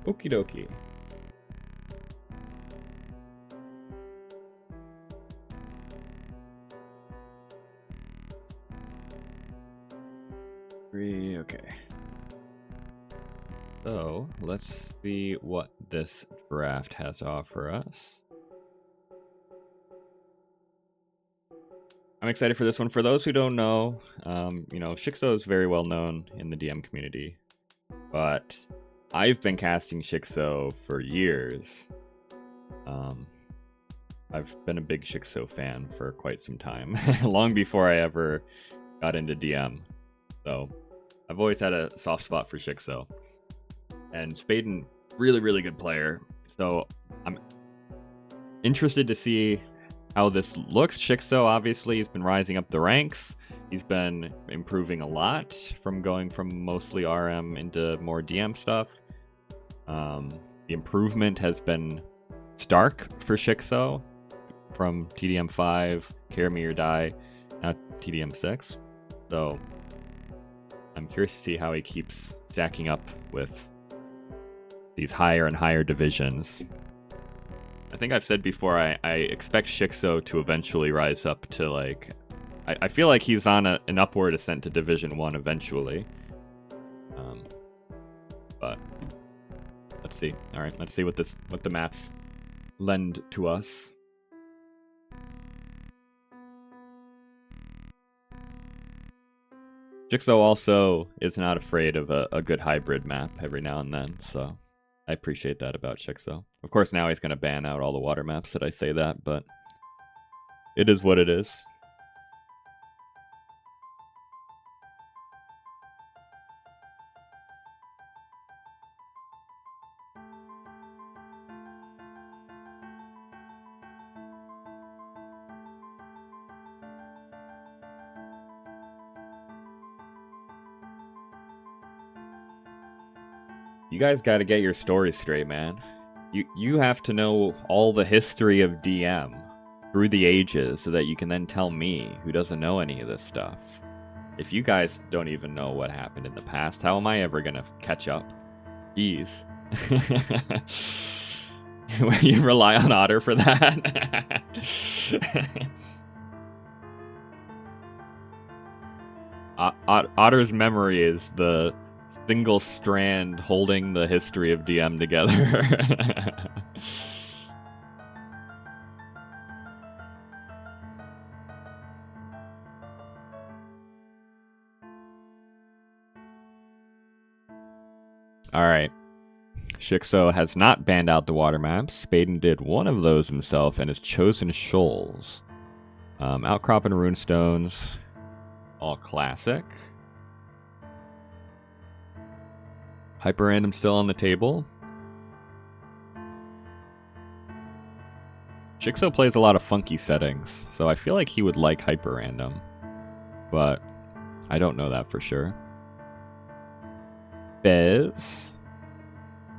Okie dokie. Okay. So, let's see what this draft has to offer us. I'm excited for this one. For those who don't know, shiXo is very well known in the DM community, but I've been casting shiXo for years. I've been a big shiXo fan for quite some time, long before I ever got into DM. So I've always had a soft spot for shiXo. And Spaden, really, really good player. So I'm interested to see how this looks. shiXo, obviously, has been rising up the ranks. He's been improving a lot from going from mostly RM into more DM stuff. The improvement has been stark for shiXo from TDM 5, Carry Me or Die, now TDM 6. So I'm curious to see how he keeps stacking up with these higher and higher divisions. I think I've said before, I expect shiXo to eventually rise up to, like, I feel like he's on an upward ascent to Division 1 eventually. But let's see. Alright, let's see what the maps lend to us. shiXo also is not afraid of a good hybrid map every now and then, so I appreciate that about shiXo. Of course, now he's going to ban out all the water maps that I say that, but it is what it is. You guys got to get your story straight, man. You have to know all the history of DM through the ages so that you can then tell me, who doesn't know any of this stuff. If you guys don't even know what happened in the past, how am I ever gonna catch up? Jeez. You rely on Otter for that? Otter's memory is the single strand holding the history of DM together. Alright. shiXo has not banned out the water maps. Spaden did one of those himself and has chosen shoals. Outcrop and runestones. All classic. Hyper random still on the table. shiXo plays a lot of funky settings, so I feel like he would like hyper random, but I don't know that for sure. Bez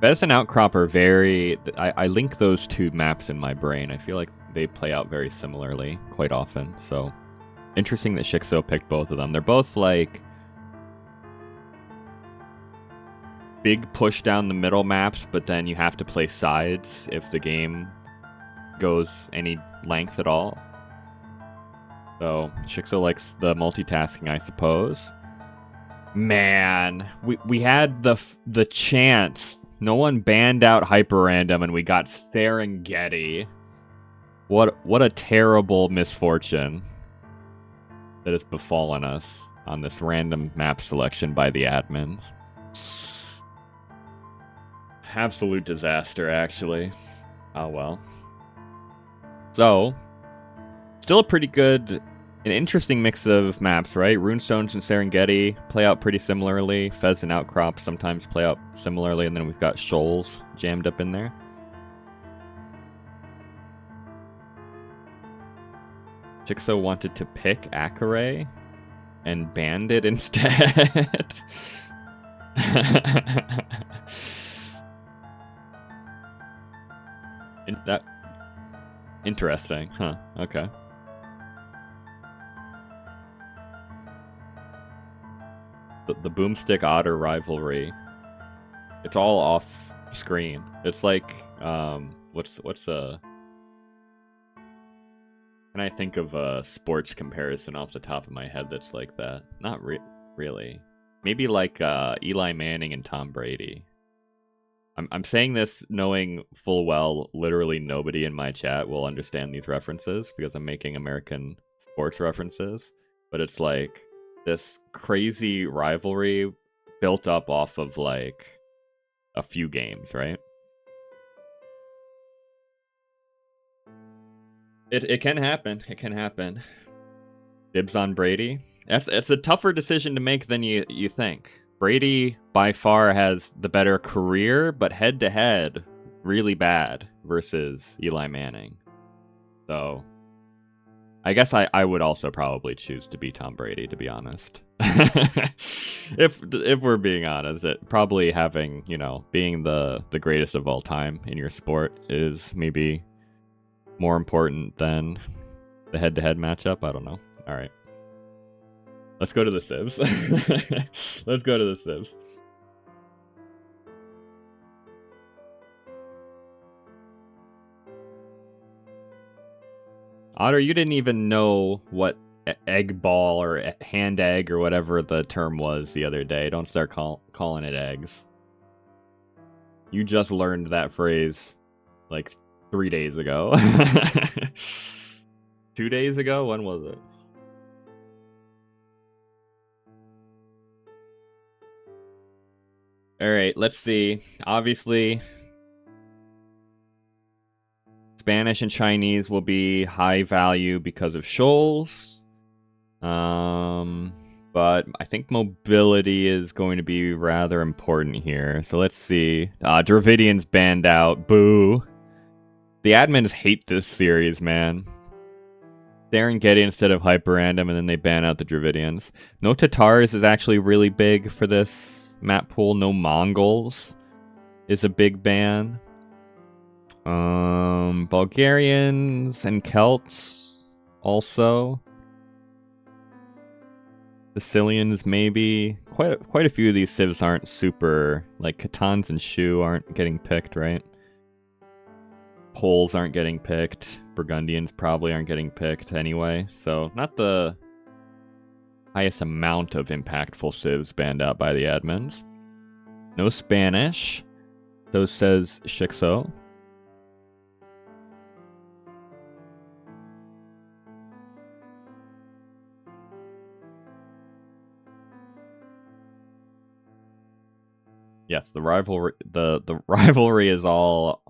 and Outcrop are very... I link those two maps in my brain. I feel like they play out very similarly quite often, so interesting that shiXo picked both of them. They're both like big push down the middle maps, but then you have to play sides if the game goes any length at all. So shiXo likes the multitasking, I suppose. Man, we had the chance. No one banned out hyper random, and we got Serengeti. What a terrible misfortune that has befallen us on this random map selection by the admins. Absolute disaster, actually. Oh well. So, still a pretty good, an interesting mix of maps, right? Runestones and Serengeti play out pretty similarly. Fez and Outcrop sometimes play out similarly, and then we've got shoals jammed up in there. shiXo wanted to pick Akare and banned it instead. Interesting, huh? Okay. The Boomstick Otter rivalry. It's all off screen. It's like what's a can I think of a sports comparison off the top of my head that's like that? Not really. Maybe like Eli Manning and Tom Brady. I'm saying this knowing full well literally nobody in my chat will understand these references because I'm making American sports references. But it's like this crazy rivalry built up off of like a few games, right? It can happen. It can happen. Dibs on Brady. It's a tougher decision to make than you think. Brady by far has the better career, but head to head, really bad versus Eli Manning. So I guess I would also probably choose to be Tom Brady, to be honest. if we're being honest, it probably having, being the greatest of all time in your sport is maybe more important than the head-to-head matchup. I don't know. All right. Let's go to the civs. Let's go to the civs. Otter, you didn't even know what egg ball or hand egg or whatever the term was the other day. Don't start calling it eggs. You just learned that phrase like 3 days ago. 2 days ago? When was it? Alright, let's see. Obviously, Spanish and Chinese will be high value because of shoals. But I think mobility is going to be rather important here. So let's see. Dravidian's banned out. Boo. The admins hate this series, man. Serengeti instead of Hyper Random, and then they ban out the Dravidians. No Tatars is actually really big for this map pool. No Mongols is a big ban. Bulgarians and Celts also. Sicilians maybe. Quite a few of these civs aren't super, like Catans and Shu aren't getting picked, right? Poles aren't getting picked. Burgundians probably aren't getting picked anyway. So not the highest amount of impactful civs banned out by the admins. No Spanish. So says shiXo. Yes, the rivalry rivalry is all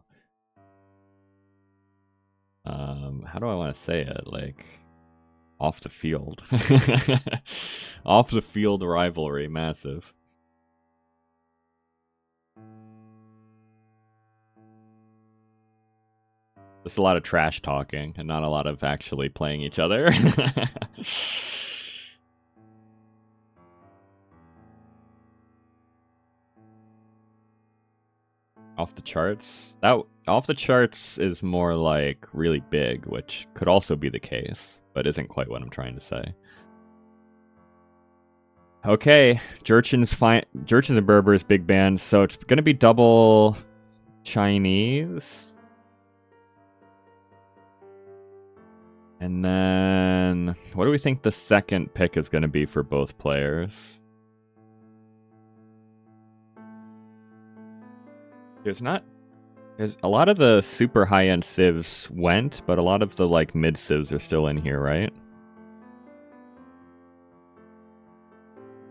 how do I want to say it? Like off the field. Off the field rivalry, massive. There's a lot of trash talking and not a lot of actually playing each other. Off the charts? That off the charts is more like really big, which could also be the case, but isn't quite what I'm trying to say. Okay, Jurchens and Berbers, big bands, so it's gonna be double Chinese. And then what do we think the second pick is gonna be for both players? There's a lot of the super high-end civs went, but a lot of the like mid civs are still in here, right?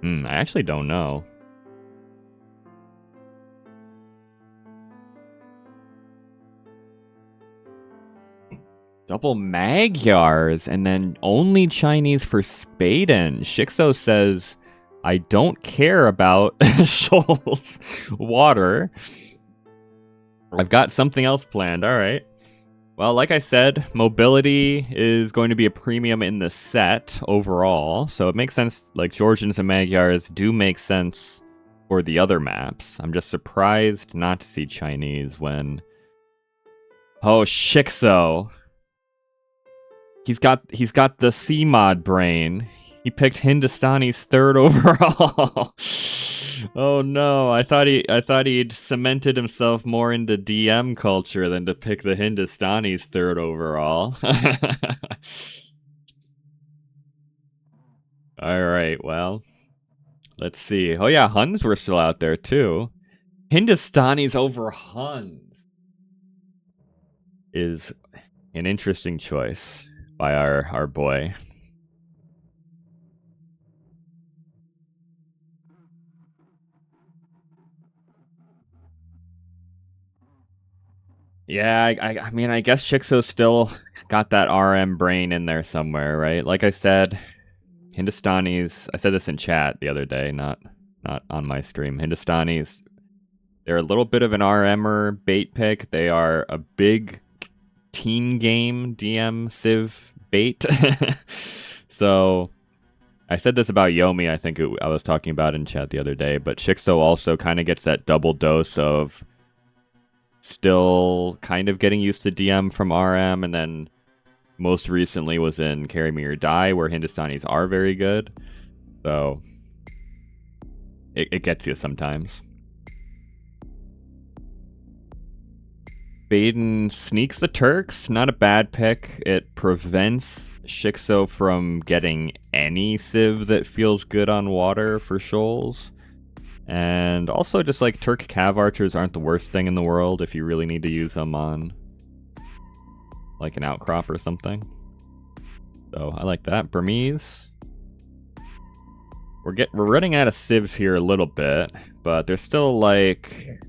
I actually don't know. Double Magyars, and then only Chinese for Spaden. shiXo says, I don't care about Shoals water. I've got something else planned. All right. Well, like I said, mobility is going to be a premium in the set overall. So it makes sense, like Georgians and Magyars do make sense for the other maps. I'm just surprised not to see Chinese when... Oh, shiXo. He's got the C-mod brain. He picked Hindustani's 3rd overall. Oh no, I thought he'd cemented himself more into DM culture than to pick the Hindustanis third overall. All right, well, let's see. Oh yeah, Huns were still out there too. Hindustanis over Huns is an interesting choice by our boy. Yeah, I mean, I guess shiXo still got that RM brain in there somewhere, right? Like I said, Hindustanis. I said this in chat the other day, not on my stream. Hindustanis. They're a little bit of an RMer bait pick. They are a big team game DM Civ bait. So I said this about Yomi. I think I was talking about in chat the other day, but shiXo also kind of gets that double dose of still kind of getting used to DM from RM, and then most recently was in Carry Me or Die, where Hindustanis are very good. So it gets you sometimes. Spaden sneaks the Turks, not a bad pick. It prevents shiXo from getting any Civ that feels good on water for shoals. And also just like Turk Cav Archers aren't the worst thing in the world if you really need to use them on like an outcrop or something. So I like that. Burmese. We're running out of civs here a little bit, but there's still like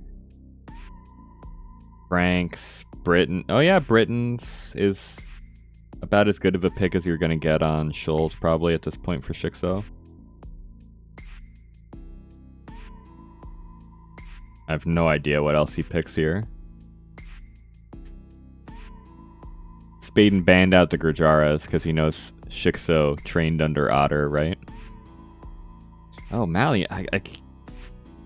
Franks, Britain. Oh yeah, Britons is about as good of a pick as you're gonna get on shoals probably at this point for shiXo. I have no idea what else he picks here. Spaden banned out the Gurjaras because he knows shiXo trained under Otter, right? Oh, Malian.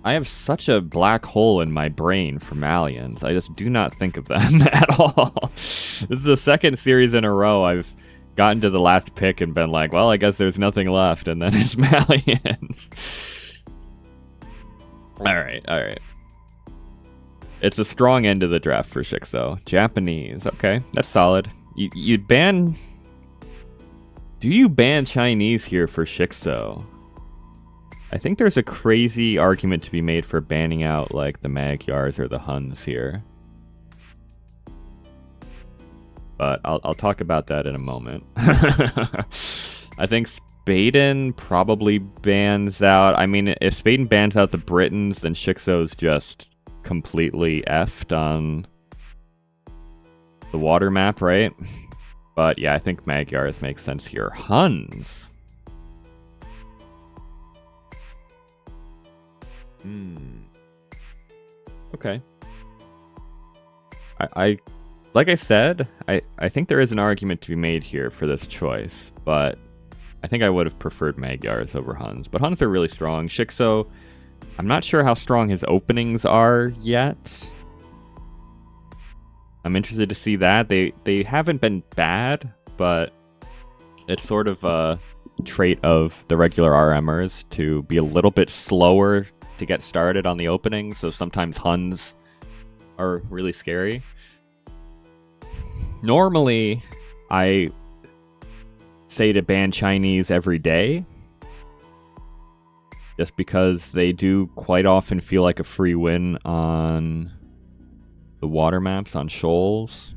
I have such a black hole in my brain for Malians. I just do not think of them at all. This is the second series in a row I've gotten to the last pick and been like, well, I guess there's nothing left, and then it's Malians. Alright. It's a strong end of the draft for shiXo. Japanese. Okay, that's solid. You'd ban... Do you ban Chinese here for shiXo? I think there's a crazy argument to be made for banning out like the Magyars or the Huns here. But I'll talk about that in a moment. I think Spaden probably bans out... I mean, if Spaden bans out the Britons, then shiXo's just completely effed on the water map, right? But yeah, I think Magyars make sense here. Huns. Okay. I like I said, I think there is an argument to be made here for this choice, but I think I would have preferred Magyars over Huns. But Huns are really strong. shiXo, I'm not sure how strong his openings are yet. I'm interested to see that. They haven't been bad, but it's sort of a trait of the regular RMers to be a little bit slower to get started on the opening, so sometimes Huns are really scary. Normally, I say to ban Chinese every day, just because they do quite often feel like a free win on the water maps, on shoals,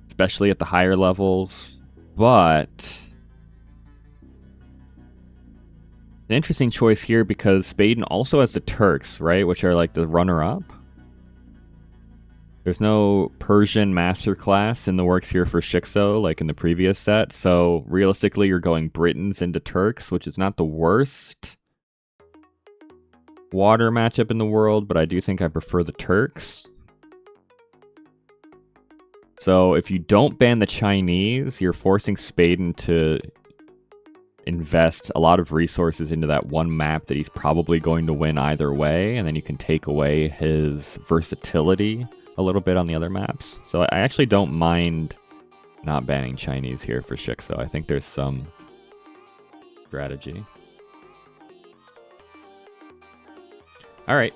especially at the higher levels. But an interesting choice here because Spaden also has the Turks, right? Which are like the runner-up. There's no Persian masterclass in the works here for shiXo, like in the previous set. So realistically, you're going Britons into Turks, which is not the worst water matchup in the world, but I do think I prefer the Turks. So if you don't ban the Chinese, you're forcing Spaden to invest a lot of resources into that one map that he's probably going to win either way, and then you can take away his versatility a little bit on the other maps. So I actually don't mind not banning Chinese here for shiXo. I think there's some strategy. All right.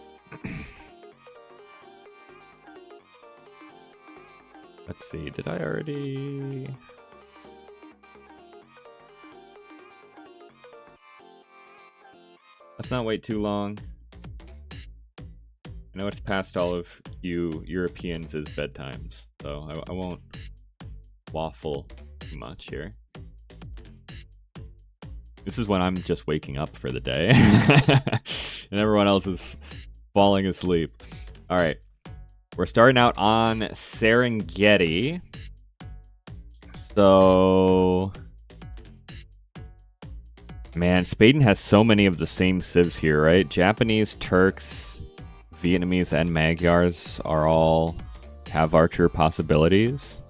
Let's see. Did I already? Let's not wait too long. I know it's past all of you Europeans' bedtimes, so I won't waffle too much here. This is when I'm just waking up for the day, and everyone else is falling asleep. All right, we're starting out on Serengeti. So, man, Spaden has so many of the same civs here, right? Japanese, Turks, Vietnamese, and Magyars are all have archer possibilities.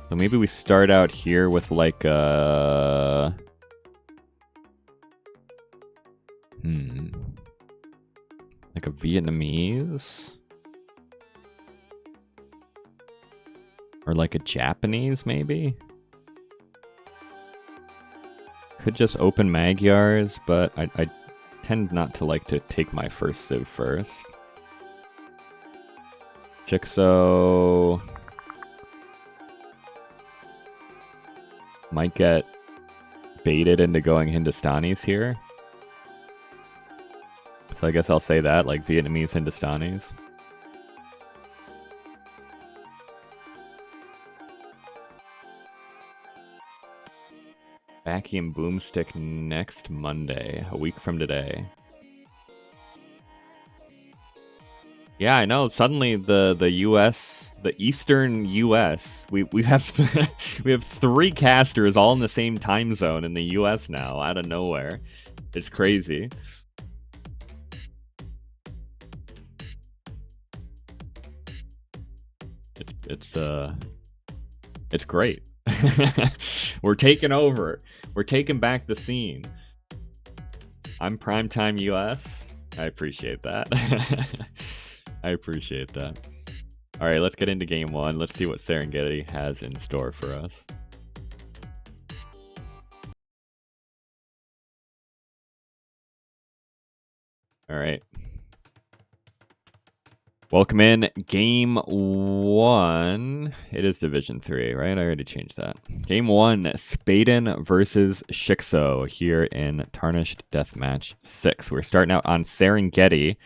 So maybe we start out here with like a... like a Vietnamese? Or like a Japanese, maybe? Could just open Magyars, but I tend not to like to take my first civ first. shiXo might get baited into going Hindustanis here. So I guess I'll say that, like Vietnamese Hindustanis. Vacuum Boomstick next Monday, a week from today. Yeah, I know. Suddenly the U.S., the Eastern U.S., we have we have 3 casters all in the same time zone in the U.S. now, out of nowhere. It's crazy. It's great. We're taking over. We're taking back the scene. I'm primetime US. I appreciate that. I appreciate that. All right, let's get into game 1. Let's see what Serengeti has in store for us. All right. Welcome in game 1. It is Division 3, right? I already changed that. Game 1, Spaden versus shiXo here in Tarnished Deathmatch 6. We're starting out on Serengeti,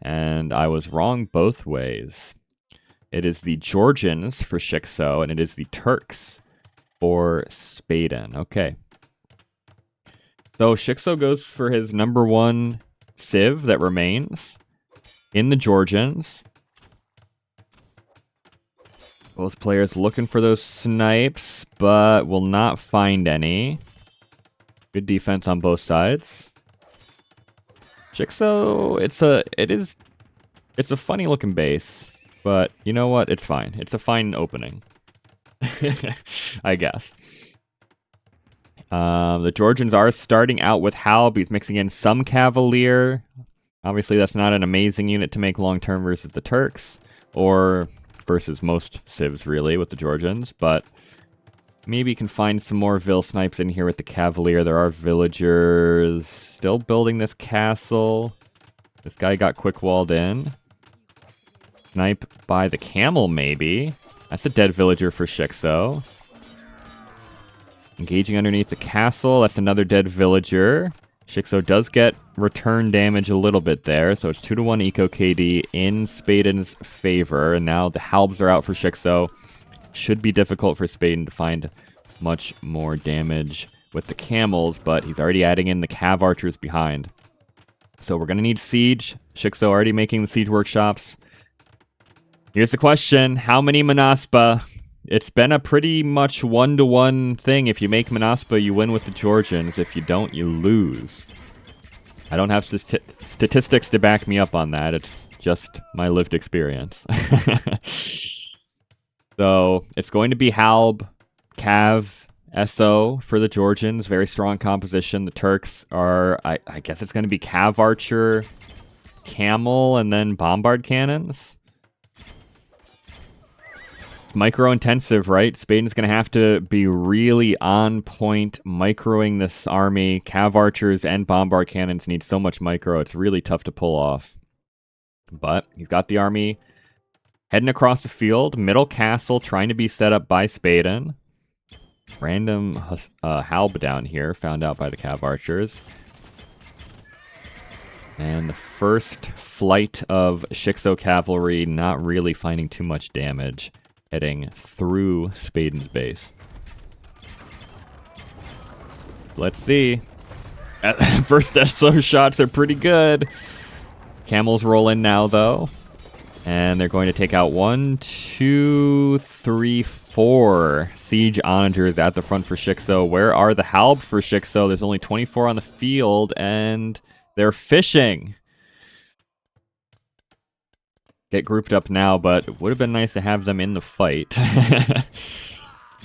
and I was wrong both ways. It is the Georgians for shiXo, and it is the Turks for Spaden. Okay. So shiXo goes for his number 1 civ that remains in the Georgians. Both players looking for those snipes, but will not find any. Good defense on both sides. shiXo, it's a funny looking base, but you know what? It's fine. It's a fine opening. I guess. The Georgians are starting out with Halb. He's mixing in some Cavalier. Obviously, that's not an amazing unit to make long-term versus the Turks, or versus most civs, really, with the Georgians, but maybe you can find some more Vil snipes in here with the Cavalier. There are villagers still building this castle. This guy got quick walled in. Snipe by the camel, maybe. That's a dead villager for shiXo. Engaging underneath the castle. That's another dead villager. shiXo does get return damage a little bit there, so it's 2-1 Eco KD in Spaden's favor. And now the Halbs are out for shiXo. Should be difficult for Spaden to find much more damage with the camels, but he's already adding in the Cav archers behind. So we're going to need siege. shiXo already making the siege workshops. Here's the question. How many Manaspa? It's been a pretty much 1-to-1 thing. If you make Manaspa, you win with the Georgians. If you don't, you lose. I don't have statistics to back me up on that. It's just my lived experience. So it's going to be Halb, Cav, SO for the Georgians. Very strong composition. The Turks are, I guess it's going to be Cav Archer, Camel, and then Bombard Cannons. It's micro-intensive, right? Spaden's going to have to be really on point microing this army. Cav archers and bombard cannons need so much micro. It's really tough to pull off. But you've got the army heading across the field. Middle castle trying to be set up by Spaden. Random halb down here found out by the cav archers. And the first flight of shiXo cavalry not really finding too much damage, heading through Spaden's base. Let's see. First SO shots are pretty good. Camels roll in now, though. And they're going to take out 1, 2, 3, 4 siege onagers at the front for shiXo. Where are the halb for shiXo? There's only 24 on the field, and they're fishing. Get grouped up now, but it would have been nice to have them in the fight.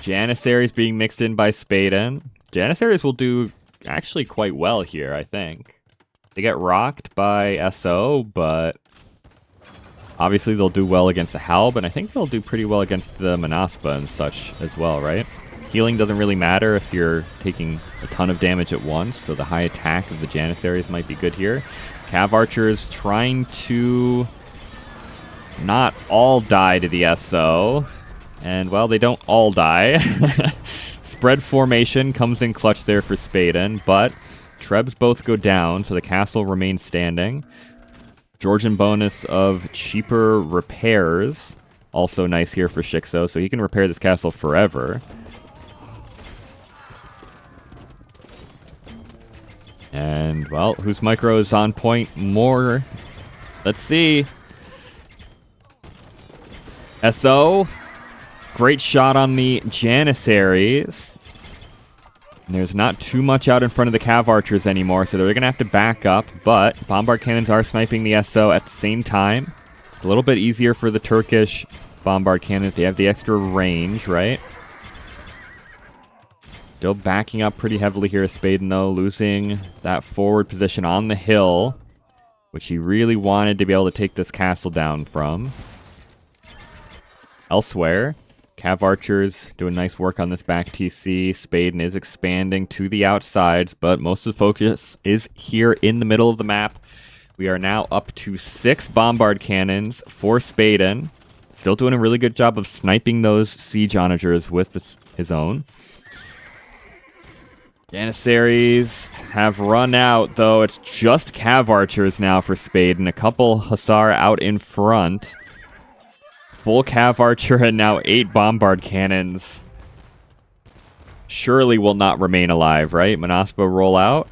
Janissaries being mixed in by Spaden. Janissaries will do actually quite well here, I think. They get rocked by SO, but obviously they'll do well against the halb, and I think they'll do pretty well against the Manaspa and such as well, right? Healing doesn't really matter if you're taking a ton of damage at once, so the high attack of the Janissaries might be good here. Cav archers trying to not all die to the SO, and well, they don't all die. Spread formation comes in clutch there for Spaden, but Trebs both go down, so the castle remains standing. Georgian bonus of cheaper repairs, also nice here for shiXo, so he can repair this castle forever. And, well, whose micro is on point more? Let's see. SO. Great shot on the Janissaries. And there's not too much out in front of the cav archers anymore, so they're going to have to back up. But bombard cannons are sniping the SO at the same time. It's a little bit easier for the Turkish bombard cannons. They have the extra range, right? Still backing up pretty heavily here, Spaden, though, losing that forward position on the hill, which he really wanted to be able to take this castle down from. Elsewhere, cav archers doing nice work on this back TC. Spaden is expanding to the outsides, but most of the focus is here in the middle of the map. We are now up to 6 bombard cannons for Spaden. Still doing a really good job of sniping those siege onagers with his own. Janissaries have run out, though. It's just cav archers now for Spaden. A couple hussar out in front. Full cav archer and now 8 bombard cannons. Surely will not remain alive, right? Manaspa roll out.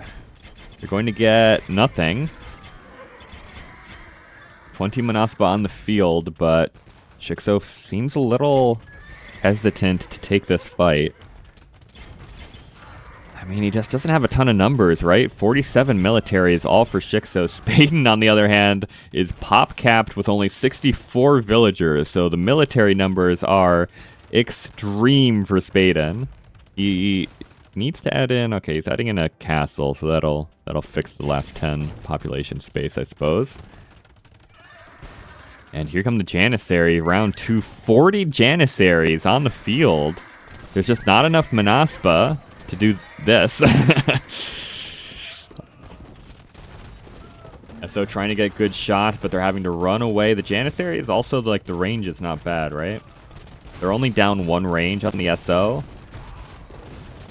They're going to get nothing. 20 Manaspa on the field, but shiXo seems a little hesitant to take this fight. I mean, he just doesn't have a ton of numbers, right? 47 military is all for shiXo. Spaden, on the other hand, is pop-capped with only 64 villagers, so the military numbers are extreme for Spaden. He needs to add in... Okay, he's adding in a castle, so that'll fix the last 10 population space, I suppose. And here come the Janissary, round 2. 40 Janissaries on the field. There's just not enough Manaspa to do this. SO trying to get good shots, but they're having to run away. The Janissary is also, like, the range is not bad, right? They're only down 1 range on the SO.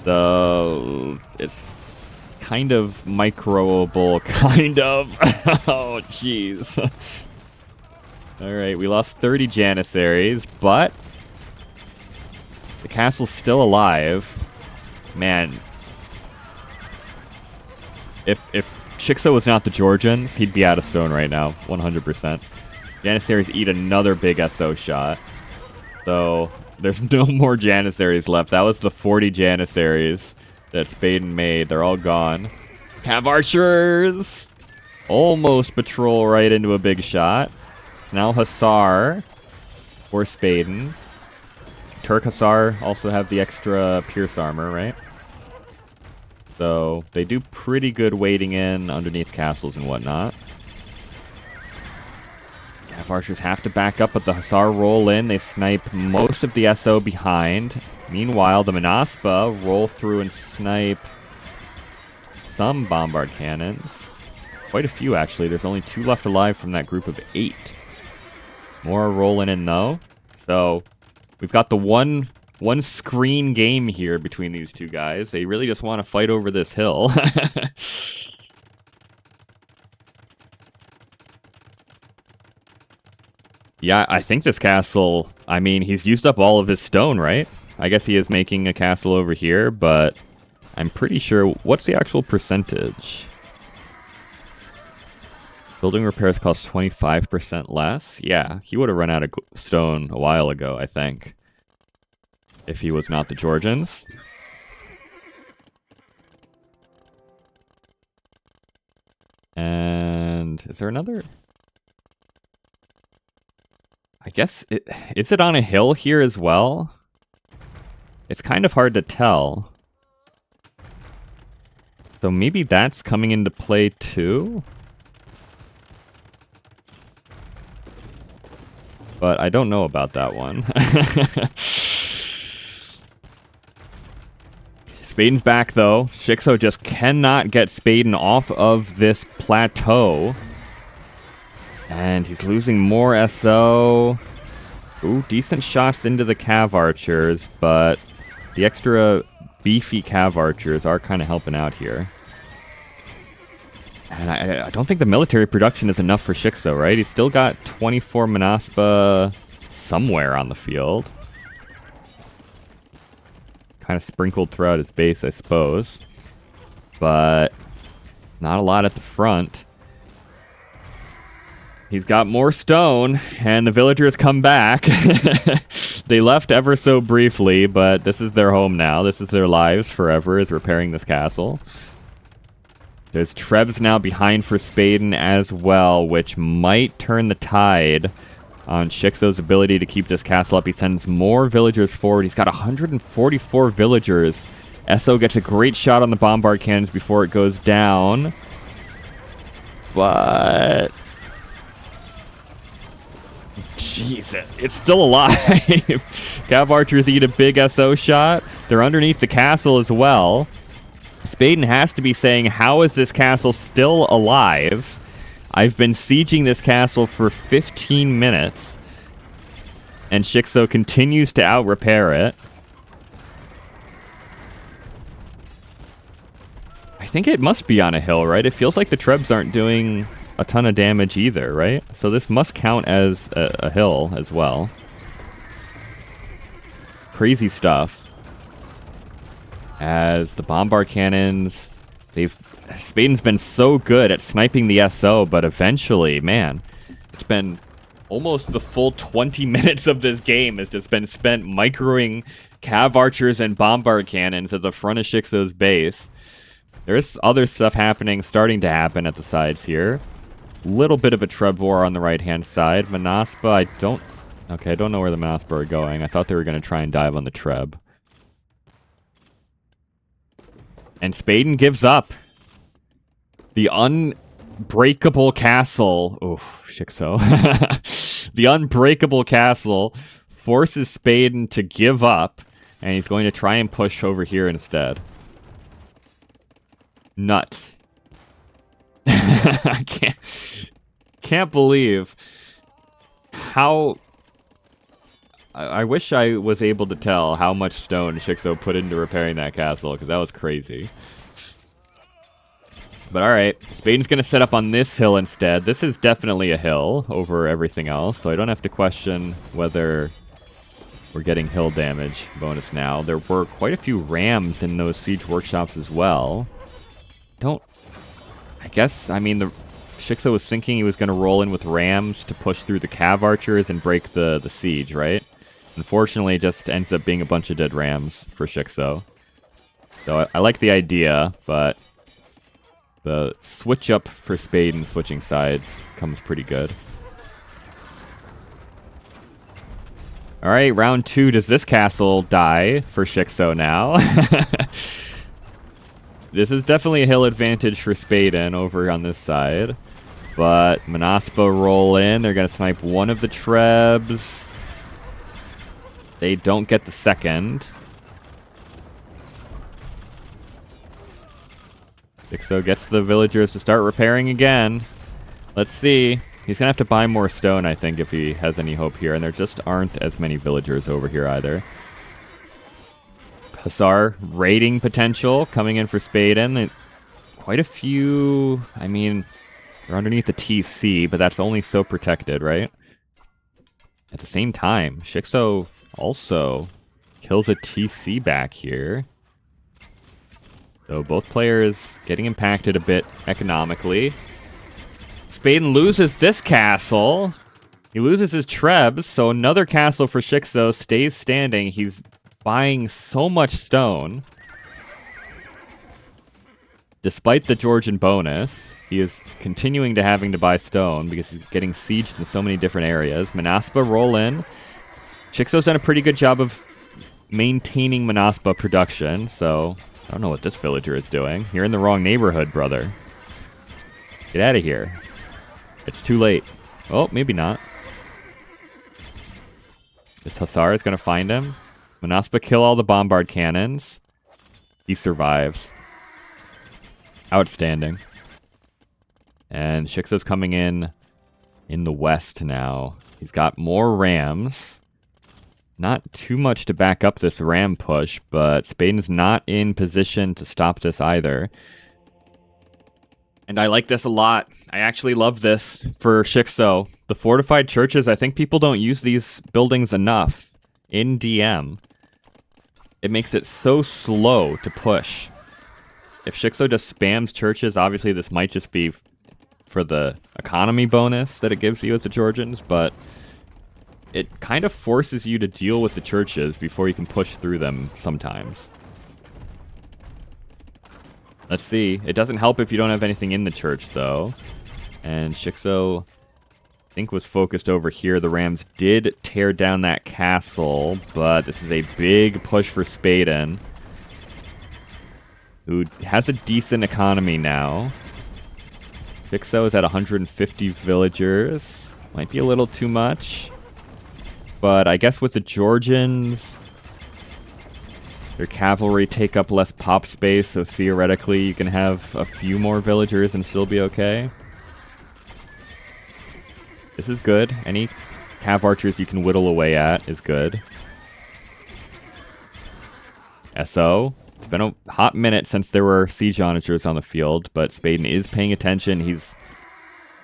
So it's kind of microable, kind of. Oh, jeez. Alright, we lost 30 Janissaries, but the castle's still alive. Man, if shiXo was not the Georgians, he'd be out of stone right now, 100%. Janissaries eat another big SO shot. So there's no more Janissaries left. That was the 40 Janissaries that Spaden made. They're all gone. Cav archers! Almost patrol right into a big shot. It's now Hussar for Spaden. Turk Hussar also have the extra Pierce armor, right? So they do pretty good waiting in underneath castles and whatnot. Cav Archers have to back up, but the Hussar roll in. They snipe most of the SO behind. Meanwhile, the Manaspa roll through and snipe some Bombard Cannons. Quite a few, actually. There's only 2 left alive from that group of 8. More rolling in, though. So, we've got the one screen game here between these two guys. They really just want to fight over this hill. Yeah, I think this castle, I mean, he's used up all of his stone, right? I guess he is making a castle over here, but I'm pretty sure... What's the actual percentage? Building repairs cost 25% less? Yeah, he would have run out of stone a while ago, I think. If he was not the Georgians. And... is there another... I guess, is it on a hill here as well? It's kind of hard to tell. So maybe that's coming into play too? But I don't know about that one. Spaden's back though. shiXo just cannot get Spaden off of this plateau. And he's losing more SO. Ooh, decent shots into the Cav Archers, but the extra beefy Cav Archers are kind of helping out here. And I don't think the military production is enough for shiXo, right? He's still got 24 Manaspa somewhere on the field. Kind of sprinkled throughout his base, I suppose. But not a lot at the front. He's got more stone, and the villagers come back. They left ever so briefly, but this is their home now. This is their lives forever, is repairing this castle. There's Trebs now behind for Spaden as well, which might turn the tide on shiXo's ability to keep this castle up. He sends more villagers forward. He's got 144 villagers. SO gets a great shot on the bombard cannons before it goes down. But... jeez, it's still alive. Cav Archers eat a big SO shot. They're underneath the castle as well. Spaden has to be saying, how is this castle still alive? I've been sieging this castle for 15 minutes. And shiXo continues to out-repair it. I think it must be on a hill, right? It feels like the Trebs aren't doing a ton of damage either, right? So this must count as a hill as well. Crazy stuff. As the bombard cannons, Spaden's been so good at sniping the SO, but eventually, man, it's been almost the full 20 minutes of this game has just been spent microing Cav Archers and bombard cannons at the front of shiXo's base. There's other stuff starting to happen at the sides here. Little bit of a Treb war on the right-hand side. Manaspa, I don't know where the Manaspa are going. I thought they were going to try and dive on the Treb. And Spaden gives up. The unbreakable castle... oof, shiXo. The unbreakable castle forces Spaden to give up, and he's going to try and push over here instead. Nuts. I can't believe how... I wish I was able to tell how much stone shiXo put into repairing that castle, because that was crazy. But alright, Spaden's going to set up on this hill instead. This is definitely a hill over everything else, so I don't have to question whether we're getting hill damage bonus now. There were quite a few rams in those siege workshops as well. I mean, the shiXo was thinking he was going to roll in with rams to push through the Cav Archers and break the siege, right? Unfortunately, it just ends up being a bunch of dead rams for shiXo. So I like the idea, but the switch up for Spaden switching sides comes pretty good. Alright, round 2. Does this castle die for shiXo now? This is definitely a hill advantage for Spaden over on this side. But Manaspa roll in. They're going to snipe one of the Trebs. They don't get the second. shiXo gets the villagers to start repairing again. Let's see. He's going to have to buy more stone, I think, if he has any hope here. And there just aren't as many villagers over here either. Hussar raiding potential coming in for Spaden. Quite a few... I mean, they're underneath the TC, but that's only so protected, right? At the same time, shiXo also kills a TC back here. So both players getting impacted a bit economically. Spaden loses this castle. He loses his Trebs, so another castle for shiXo stays standing. He's buying so much stone. Despite the Georgian bonus, he is continuing to having to buy stone because he's getting sieged in so many different areas. Manaspa roll in. shiXo's done a pretty good job of maintaining Manaspa production, so I don't know what this villager is doing. You're in the wrong neighborhood, brother. Get out of here. It's too late. Oh, maybe not. This Hussar is going to find him. Manaspa kill all the bombard cannons. He survives. Outstanding. And shiXo's coming in the west now. He's got more rams. Not too much to back up this ram push, but Spaden's not in position to stop this either. And I like this a lot. I actually love this for shiXo. The fortified churches, I think people don't use these buildings enough in DM. It makes it so slow to push. If shiXo just spams churches, obviously this might just be for the economy bonus that it gives you with the Georgians, but it kind of forces you to deal with the churches before you can push through them sometimes. Let's see. It doesn't help if you don't have anything in the church, though. And shiXo, I think, was focused over here. The Rams did tear down that castle, but this is a big push for Spaden, who has a decent economy now. shiXo is at 150 villagers. Might be a little too much. But I guess with the Georgians, their cavalry take up less pop space, so theoretically you can have a few more villagers and still be okay. This is good. Any cav archers you can whittle away at is good. SO. It's been a hot minute since there were siege onagers on the field, but Spaden is paying attention. He's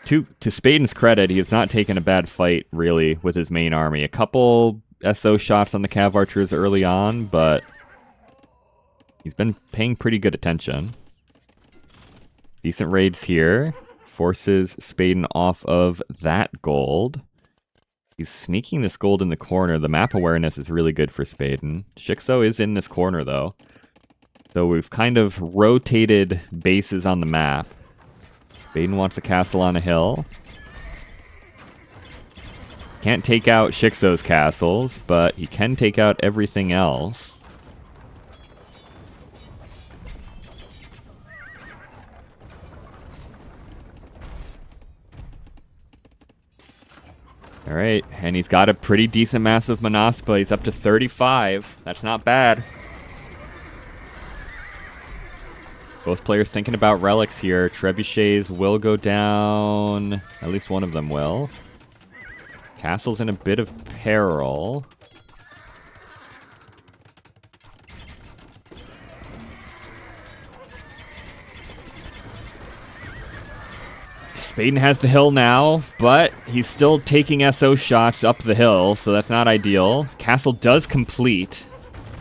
to Spaden's credit, he has not taken a bad fight, really, with his main army. A couple SO shots on the cav archers early on, but he's been paying pretty good attention. Decent raids here. Forces Spaden off of that gold. He's sneaking this gold in the corner. The map awareness is really good for Spaden. shiXo is in this corner, though. So we've kind of rotated bases on the map. Spaden wants a castle on a hill. Can't take out shiXo's castles, but he can take out everything else. Alright, and he's got a pretty decent massive Manaspa. He's up to 35. That's not bad. Both players thinking about relics here. Trebuchets will go down. At least one of them will. Castle's in a bit of peril. Spaden has the hill now, but he's still taking SO shots up the hill, so that's not ideal. Castle does complete,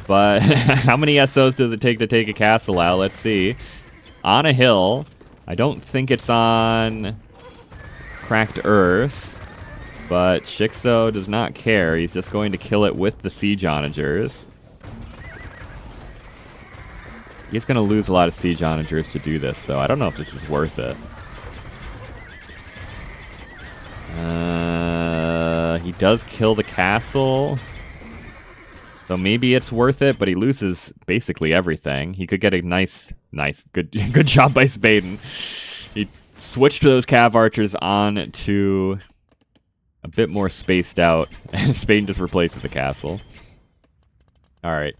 but how many SOs does it take to take a castle out? Let's see. On a hill. I don't think it's on cracked earth, but shiXo does not care. He's just going to kill it with the siege onagers. He's going to lose a lot of siege onagers to do this, though. I don't know if this is worth it. He does kill the castle, so maybe it's worth it, but he loses basically everything. He could get a good job by Spaden. He switched those cav archers on to a bit more spaced out. Spaden just replaces the castle. All right.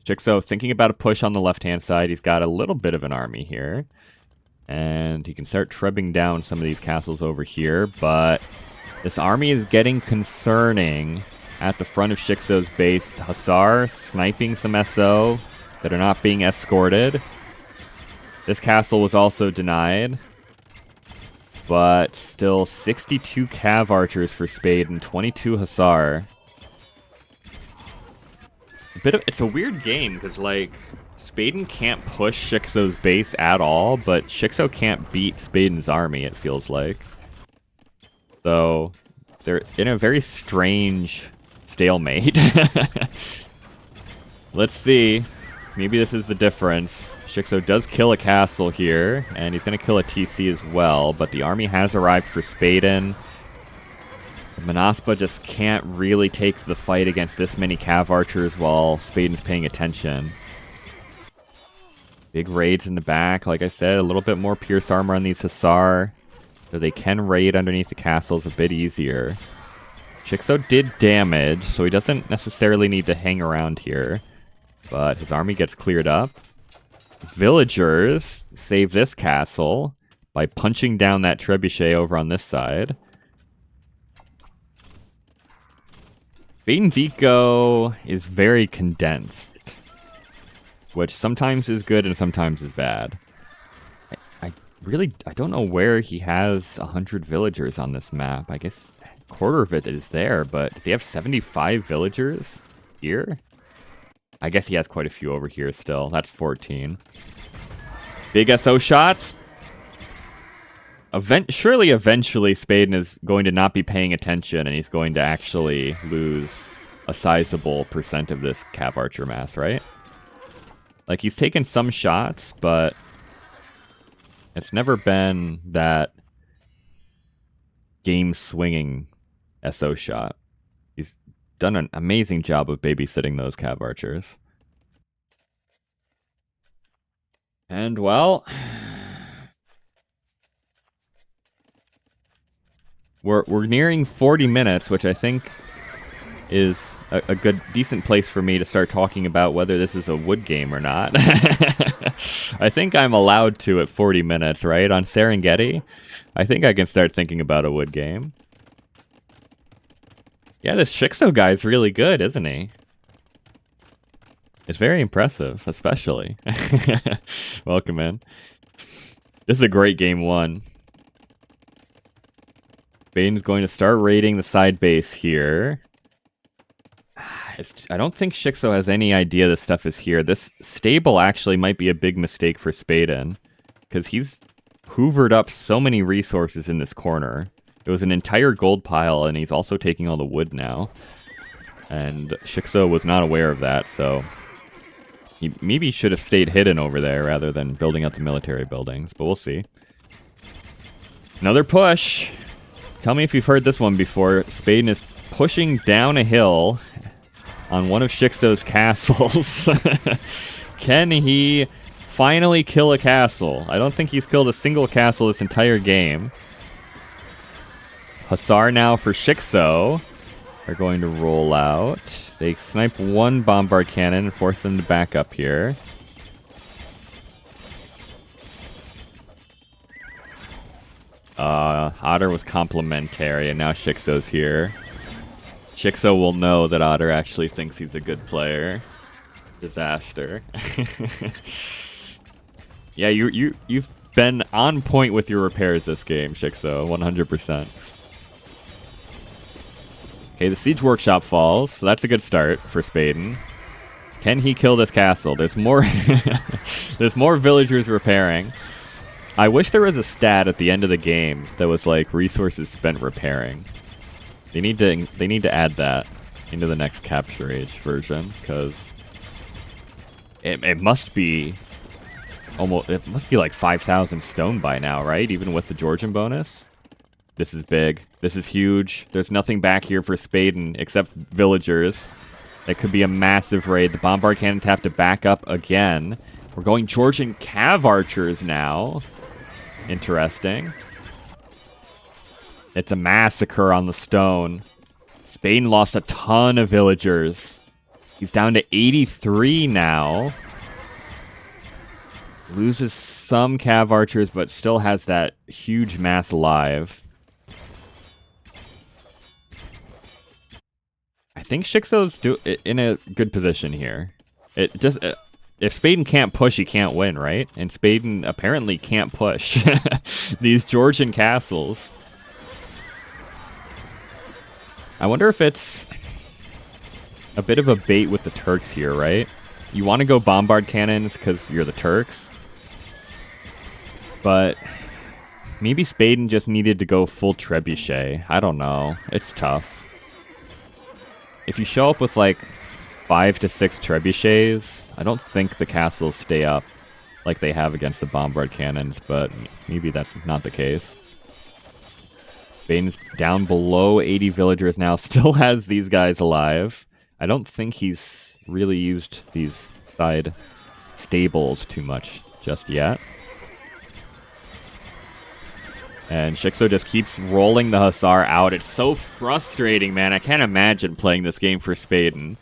shiXo thinking about a push on the left-hand side. He's got a little bit of an army here. And he can start trebbing down some of these castles over here. But this army is getting concerning at the front of shiXo's base. Hussar sniping some SO that are not being escorted. This castle was also denied. But still 62 cav archers for Spaden, 22 Hussar. It's a weird game because like Spaden can't push shiXo's base at all, but shiXo can't beat Spaden's army, it feels like. So they're in a very strange stalemate. Let's see. Maybe this is the difference. shiXo does kill a castle here, and he's going to kill a TC as well, but the army has arrived for Spaden. Manaspa just can't really take the fight against this many cav archers while Spaden's paying attention. Big raids in the back, like I said, a little bit more pierce armor on these Hussar, so they can raid underneath the castles a bit easier. shiXo did damage, so he doesn't necessarily need to hang around here, but his army gets cleared up. Villagers save this castle by punching down that trebuchet over on this side. Spaden's eco is very condensed, which sometimes is good and sometimes is bad. I don't know where he has 100 villagers on this map. I guess a quarter of it is there, but does he have 75 villagers here? I guess he has quite a few over here still. That's 14. Big SO shots. Surely eventually Spaden is going to not be paying attention and he's going to actually lose a sizable percent of this cav archer mass, right? Like, he's taken some shots, but it's never been that game-swinging SO shot. He's done an amazing job of babysitting those cav archers. And, well, we're nearing 40 minutes, which I think is a good, decent place for me to start talking about whether this is a wood game or not. I think I'm allowed to at 40 minutes, right? On Serengeti, I think I can start thinking about a wood game. Yeah, this shiXo guy's really good, isn't he? It's very impressive, especially. Welcome in. This is a great game one. Spaden's going to start raiding the side base here. I don't think shiXo has any idea this stuff is here. This stable actually might be a big mistake for Spaden, because he's hoovered up so many resources in this corner. It was an entire gold pile, and he's also taking all the wood now. And shiXo was not aware of that, so he maybe should have stayed hidden over there rather than building up the military buildings, but we'll see. Another push. Tell me if you've heard this one before. Spaden is pushing down a hill on one of shiXo's castles. Can he finally kill a castle? I don't think he's killed a single castle this entire game. Hussar now for shiXo are going to roll out. They snipe one bombard cannon and force them to back up here. Otter was complimentary, and now shiXo's here. shiXo will know that Otter actually thinks he's a good player. Disaster. Yeah, you've been on point with your repairs this game, shiXo, 100%. Okay, the Siege Workshop falls, so that's a good start for Spaden. Can he kill this castle? There's more there's more villagers repairing. I wish there was a stat at the end of the game that was like resources spent repairing. They need to add that into the next Capture Age version, because it must be like 5,000 stone by now, right? Even with the Georgian bonus. This is big. This is huge. There's nothing back here for Spaden except villagers. That could be a massive raid. The bombard cannons have to back up again. We're going Georgian cav archers now. interesting. It's a massacre on the stone. Spaden lost a ton of villagers. He's down to 83 now. Loses some cav archers, but still has that huge mass alive. I think shiXo's in a good position here. If Spaden can't push, he can't win, right? And Spaden apparently can't push these Georgian castles. I wonder if it's a bit of a bait with the Turks here, right? You want to go bombard cannons because you're the Turks. But maybe Spaden just needed to go full trebuchet. I don't know. It's tough. If you show up with like 5 to 6 trebuchets, I don't think the castles stay up like they have against the bombard cannons, but maybe that's not the case. Spaden's down below 80 villagers now, still has these guys alive. I don't think he's really used these side stables too much just yet. And shiXo just keeps rolling the Hussar out. It's so frustrating, man. I can't imagine playing this game for Spaden.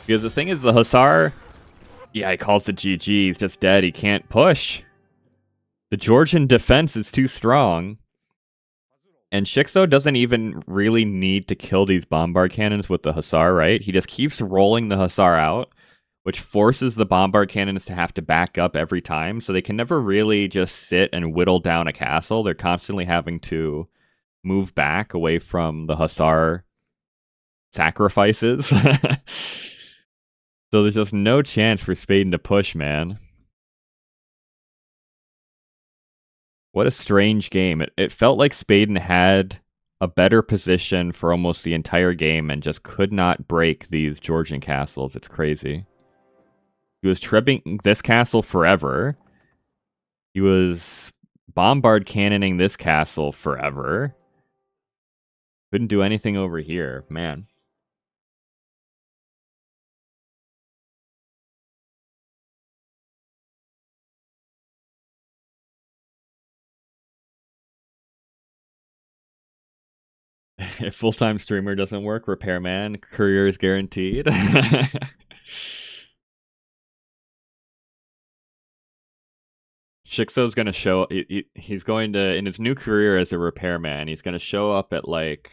Because the thing is, the Hussar, yeah, he calls it GG. He's just dead. He can't push. The Georgian defense is too strong. And shiXo doesn't even really need to kill these bombard cannons with the Hussar, right? He just keeps rolling the Hussar out, which forces the bombard cannons to have to back up every time. So they can never really just sit and whittle down a castle. They're constantly having to move back away from the Hussar sacrifices. So there's just no chance for Spaden to push, man. What a strange game. It felt like Spaden had a better position for almost the entire game and just could not break these Georgian castles. It's crazy. He was tripping this castle forever. He was bombard cannoning this castle forever. Couldn't do anything over here, man. If full-time streamer doesn't work, repairman, career is guaranteed. shiXo's gonna show. He's going to, in his new career as a repairman, he's gonna show up at like,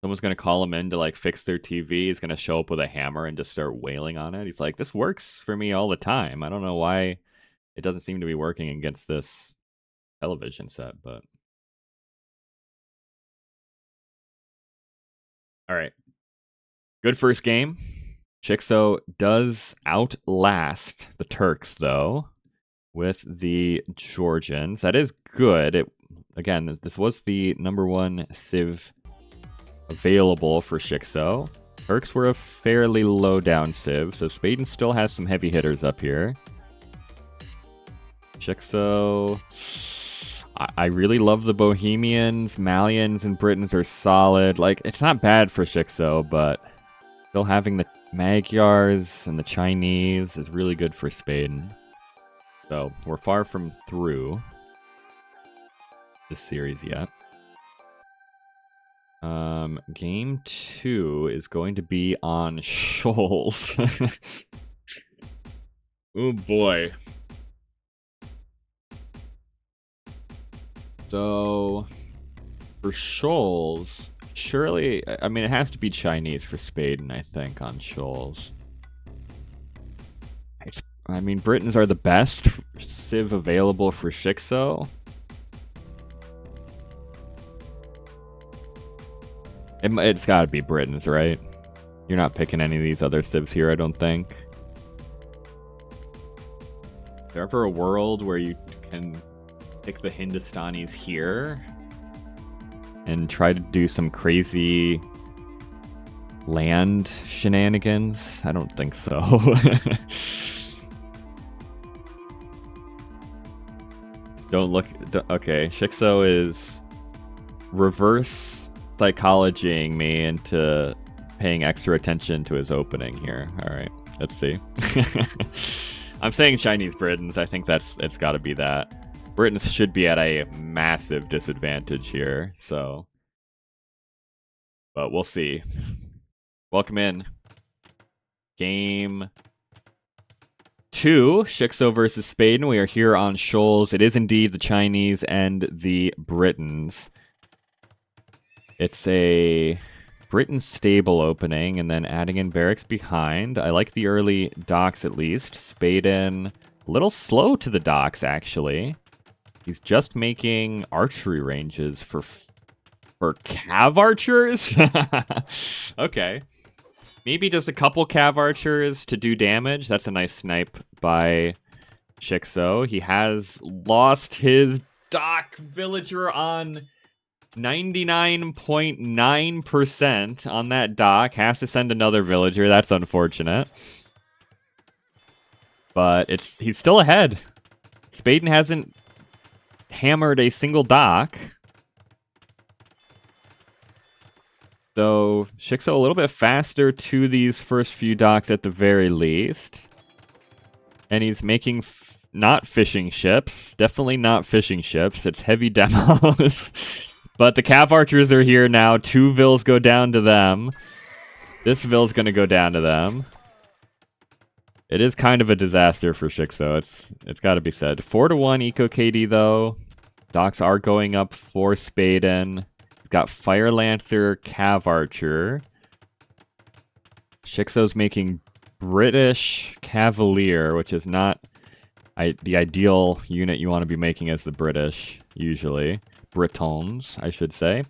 someone's gonna call him in to like fix their TV. He's gonna show up with a hammer and just start wailing on it. He's like, this works for me all the time. I don't know why it doesn't seem to be working against this television set, but. All right. Good first game. shiXo does outlast the Turks, though, with the Georgians. That is good. Again, this was the #1 civ available for shiXo. Turks were a fairly low down civ, so Spaden still has some heavy hitters up here. shiXo, I really love the Bohemians. Malians and Britons are solid. Like, it's not bad for shiXo, but still having the Magyars and the Chinese is really good for Spaden. So, we're far from through this series yet. Game 2 is going to be on Shoals. Oh boy. So, for Shoals, surely, I mean, it has to be Chinese for Spaden, I think, on Shoals. I mean, Britons are the best civ available for shiXo. It's gotta be Britons, right? You're not picking any of these other civs here, I don't think. Is there ever a world where you can pick the Hindustanis here and try to do some crazy land shenanigans? I don't think so. Okay, shiXo is reverse psychologying me into paying extra attention to his opening here. All right, let's see. I'm saying Chinese Britons. I think it's got to be that. Britons should be at a massive disadvantage here, so. But we'll see. Welcome in. Game 2, shiXo versus Spaden. We are here on Shoals. It is indeed the Chinese and the Britons. It's a Britain stable opening and then adding in barracks behind. I like the early docks at least. Spaden, a little slow to the docks actually. He's just making archery ranges for cav archers? Okay. Maybe just a couple cav archers to do damage. That's a nice snipe by shiXo. He has lost his dock villager on 99.9% on that dock. Has to send another villager. That's unfortunate. But he's still ahead. Spaden hasn't hammered a single dock. So shiXo a little bit faster to these first few docks at the very least. And he's making not fishing ships. Definitely not fishing ships. It's heavy demos. But the cav archers are here now. 2 vills go down to them. This vill's going to go down to them. It is kind of a disaster for shiXo. It's got to be said. 4-1 eco KD though. Docks are going up for Spaden. Got Fire Lancer, Cav Archer. shiXo's making British Cavalier, which is not the ideal unit you want to be making as the British, usually. Britons, I should say.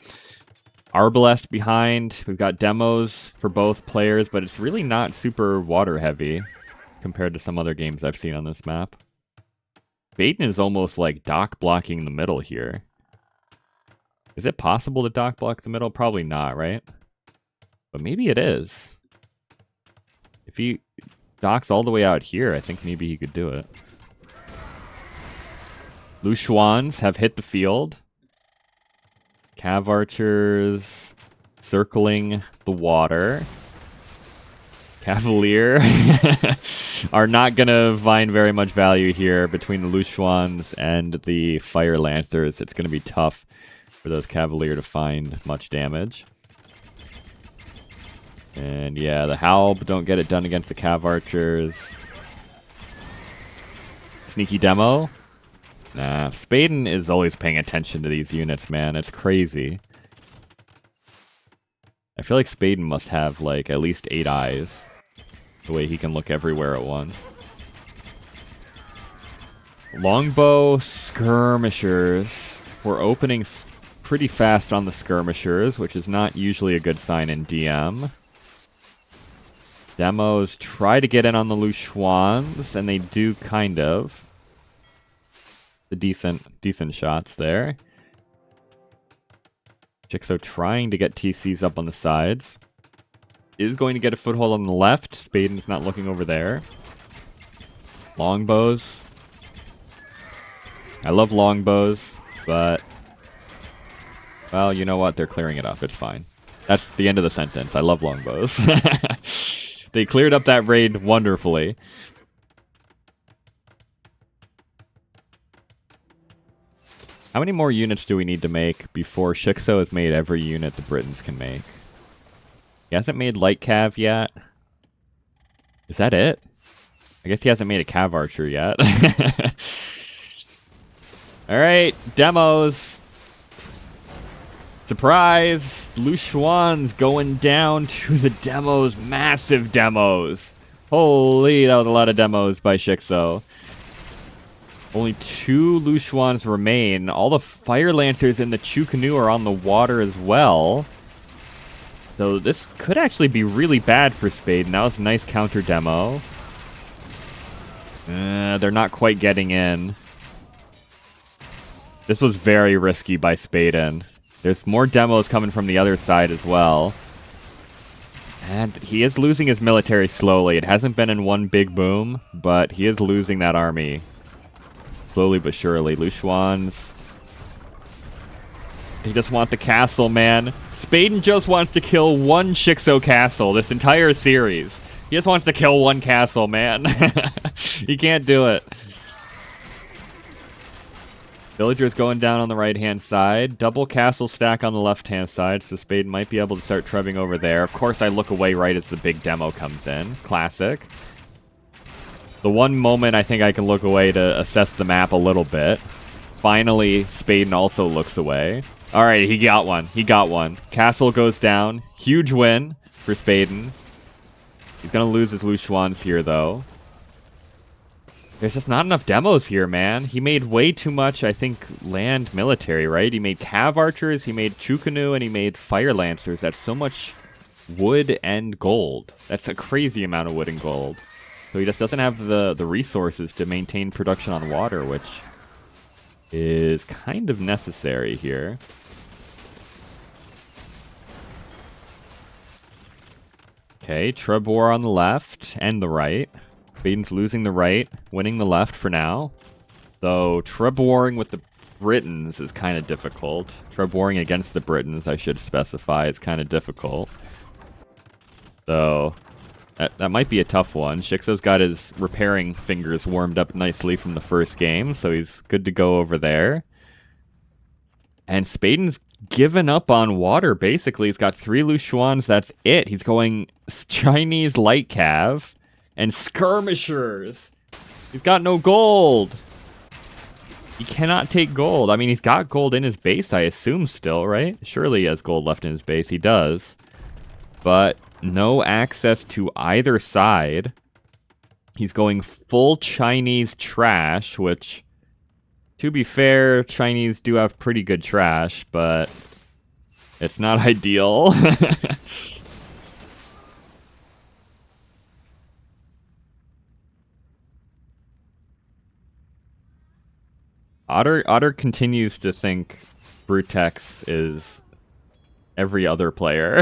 Arbalest behind. We've got demos for both players, but it's really not super water heavy compared to some other games I've seen on this map. Spaden is almost like dock blocking the middle here. Is it possible to dock block the middle? Probably not, right? But maybe it is. If he docks all the way out here, I think maybe he could do it. Lushuans have hit the field. Cav archers circling the water. Cavalier are not going to find very much value here between the Lushuans and the Fire Lancers. It's going to be tough for those Cavalier to find much damage. And yeah, the Halb don't get it done against the Cav Archers. Sneaky demo. Nah, Spaden is always paying attention to these units, man. It's crazy. I feel like Spaden must have like at least 8 eyes. The way he can look everywhere at once. Longbow skirmishers. We're opening pretty fast on the skirmishers, which is not usually a good sign in DM. Demos try to get in on the Lushuans, and they do kind of. The decent shots there. shiXo trying to get TCs up on the sides. Is going to get a foothold on the left. Spaden's not looking over there. Longbows. I love longbows, but well, you know what? They're clearing it up. It's fine. That's the end of the sentence. I love longbows. They cleared up that raid wonderfully. How many more units do we need to make before shiXo has made every unit the Britons can make? He hasn't made light cav yet. Is that it? I guess he hasn't made a cav archer yet. Alright, demos. Surprise! Lushuan's going down to the demos. Massive demos. Holy, that was a lot of demos by shiXo. Only 2 Lushuans remain. All the Fire Lancers in the Chu Canoe are on the water as well. So this could actually be really bad for Spaden. That was a nice counter demo. They're not quite getting in. This was very risky by Spaden. There's more demos coming from the other side as well. And he is losing his military slowly. It hasn't been in one big boom, but he is losing that army. Slowly but surely. Lushuans. They just want the castle, man. Spaden just wants to kill one shiXo castle this entire series. He just wants to kill one castle, man. He can't do it. Villagers going down on the right-hand side. Double castle stack on the left-hand side, so Spaden might be able to start trebbing over there. Of course, I look away right as the big demo comes in. Classic. The one moment I think I can look away to assess the map a little bit. Finally, Spaden also looks away. Alright, he got one. He got one. Castle goes down. Huge win for Spaden. He's going to lose his Luchuans here, though. There's just not enough demos here, man. He made way too much, I think, land military, right? He made Cav Archers, he made Chukanu, and he made Fire Lancers. That's so much wood and gold. That's a crazy amount of wood and gold. So he just doesn't have the resources to maintain production on water, which is kind of necessary here. Okay, Treb War on the left and the right. Spaden's losing the right, winning the left for now. Though Treb Warring with the Britons is kind of difficult. Treb Warring against the Britons, I should specify, is kind of difficult. So that might be a tough one. shiXo's got his repairing fingers warmed up nicely from the first game, so he's good to go over there. And Spaden's given up on water, basically. He's got 3 Luchuans, that's it. He's going Chinese light cav and skirmishers. He's got no gold. He cannot take gold. I mean, he's got gold in his base, I assume still, right? Surely he has gold left in his base. He does. But no access to either side. He's going full Chinese trash, which, to be fair, Chinese do have pretty good trash, but it's not ideal. Otter continues to think Brutex is every other player.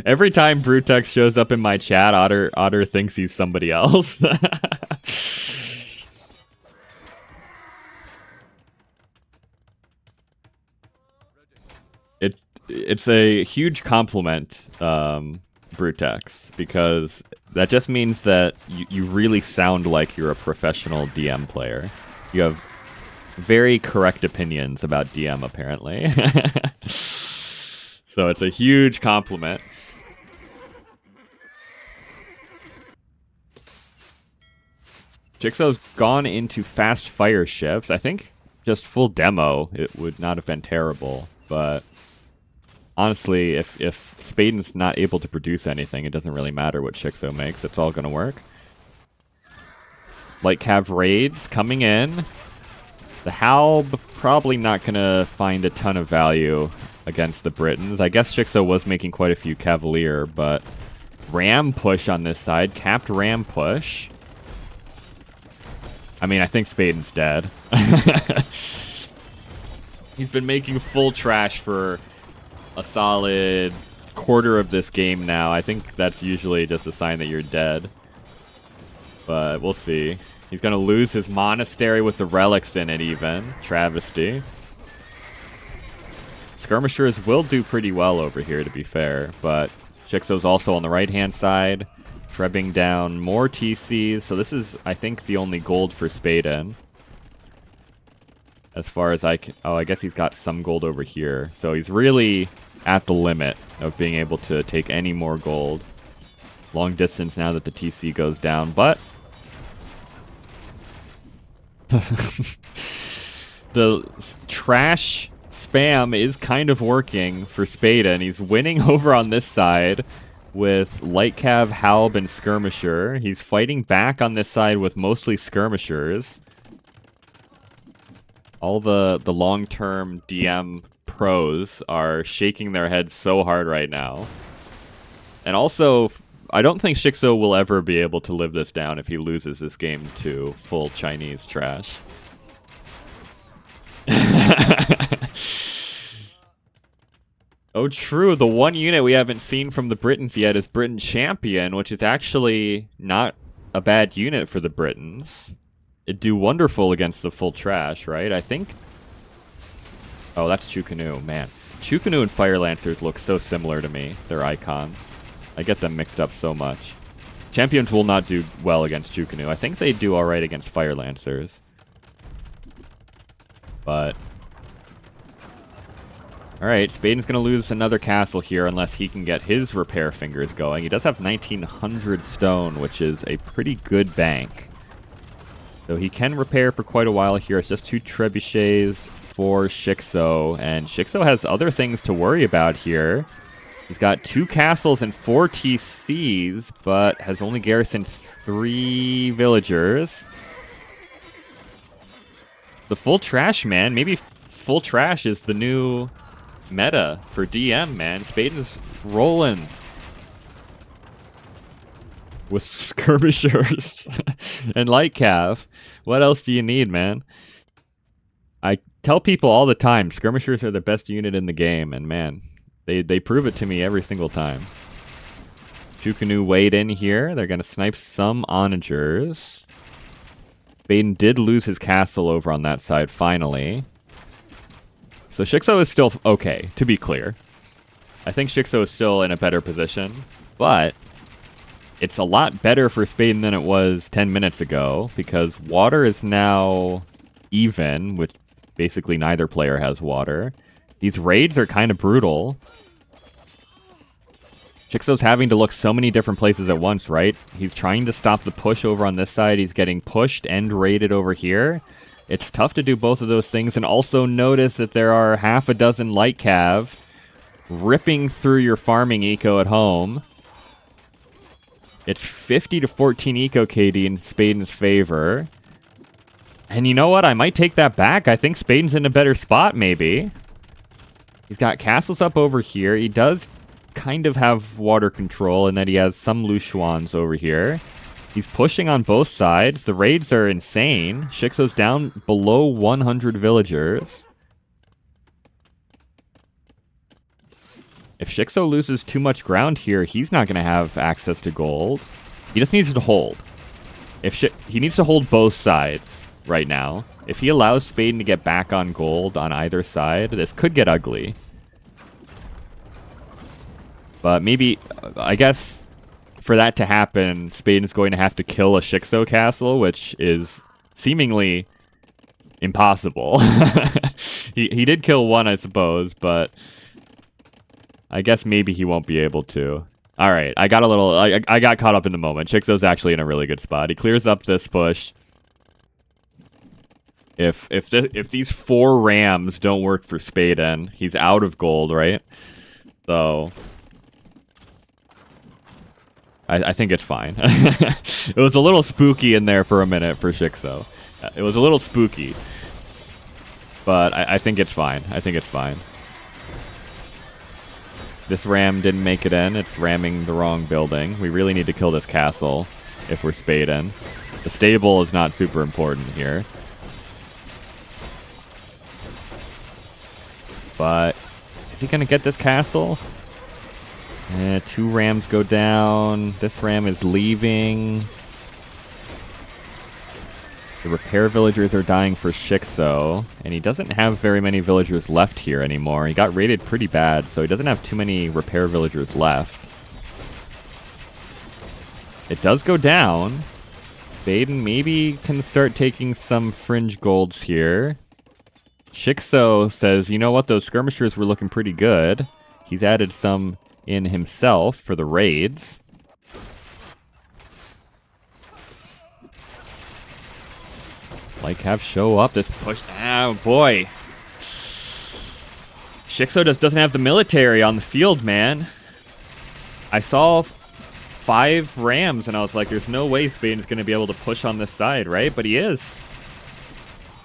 Every time Brutex shows up in my chat, Otter thinks he's somebody else. It's a huge compliment, Brutex, because that just means that you really sound like you're a professional DM player. You have very correct opinions about DM, apparently. So it's a huge compliment. shiXo's gone into fast fire ships. I think just full demo, it would not have been terrible, but honestly, if Spaden's not able to produce anything, it doesn't really matter what shiXo makes. It's all going to work. Light Cav raids coming in. The Halb probably not going to find a ton of value against the Britons. I guess shiXo was making quite a few Cavalier, but Ram push on this side. Capped Ram push. I mean, I think Spaden's dead. He's been making full trash for a solid quarter of this game now. I think that's usually just a sign that you're dead. But we'll see. He's going to lose his monastery with the relics in it even. Travesty. Skirmishers will do pretty well over here, to be fair. But shiXo's also on the right-hand side. Trebbing down more TCs. So this is, I think, the only gold for Spaden. As far as I can... Oh, I guess he's got some gold over here. So he's really at the limit of being able to take any more gold. Long distance now that the TC goes down, but... the trash spam is kind of working for Spaden. He's winning over on this side with Light Cav, Halb, and Skirmisher. He's fighting back on this side with mostly Skirmishers. All the long-term DM pros are shaking their heads so hard right now. And also, I don't think shiXo will ever be able to live this down if he loses this game to full Chinese trash. Oh, true. The one unit we haven't seen from the Britons yet is Britain Champion, which is actually not a bad unit for the Britons. It'd do wonderful against the full trash, right? I think... Oh, that's Chukanu, man. Chukanu and Fire Lancers look so similar to me, their icons. I get them mixed up so much. Champions will not do well against Chukanu. I think they do alright against Fire Lancers. But... Alright, Spaden's going to lose another castle here unless he can get his repair fingers going. He does have 1900 stone, which is a pretty good bank. So he can repair for quite a while here. It's just 2 trebuchets for shiXo, and shiXo has other things to worry about here. He's got 2 castles and 4 TCs, but has only garrisoned 3 villagers. The full trash, man. Maybe full trash is the new meta for DM, man. Spaden's rolling with skirmishers and light cav. What else do you need, man? I tell people all the time, skirmishers are the best unit in the game, and man, they prove it to me every single time. Chukanu weighed in here. They're going to snipe some onagers. Spaden did lose his castle over on that side, finally. So shiXo is still okay, to be clear. I think shiXo is still in a better position, but it's a lot better for Spaden than it was 10 minutes ago, because water is now even, which basically neither player has water. These raids are kind of brutal. shiXo's having to look so many different places at once, right? He's trying to stop the push over on this side. He's getting pushed and raided over here. It's tough to do both of those things, and also notice that there are half a dozen light cav ripping through your farming eco at home. It's 50 to 14 eco KD in Spaden's favor. And you know what? I might take that back. I think Spaden's in a better spot, maybe. He's got castles up over here. He does kind of have water control, and then he has some Lushuans over here. He's pushing on both sides. The raids are insane. shiXo's down below 100 villagers. If shiXo loses too much ground here, he's not going to have access to gold. He just needs to hold. He needs to hold both sides right now. If he allows Spaden to get back on gold on either side, this could get ugly. But maybe, I guess, for that to happen, Spaden's going to have to kill a shiXo castle, which is seemingly impossible. He did kill one, I suppose, but I guess maybe he won't be able to. All right, I got caught up in the moment. shiXo's actually in a really good spot. He clears up this push. If these 4 rams don't work for Spaden, he's out of gold, right? So I think it's fine. It was a little spooky in there for a minute for shiXo. It was a little spooky. But I think it's fine. I think it's fine. This ram didn't make it in. It's ramming the wrong building. We really need to kill this castle if we're Spaden. The stable is not super important here. But is he going to get this castle? 2 rams go down. This ram is leaving. The repair villagers are dying for shiXo, and he doesn't have very many villagers left here anymore. He got raided pretty bad, so he doesn't have too many repair villagers left. It does go down. Spaden maybe can start taking some fringe golds here. shiXo says, you know what, those skirmishers were looking pretty good. He's added some in himself for the raids. Like, have show up this push. Oh boy. shiXo just doesn't have the military on the field, man. I saw 5 rams and I was like, there's no way Spaden's going to be able to push on this side, right? But he is.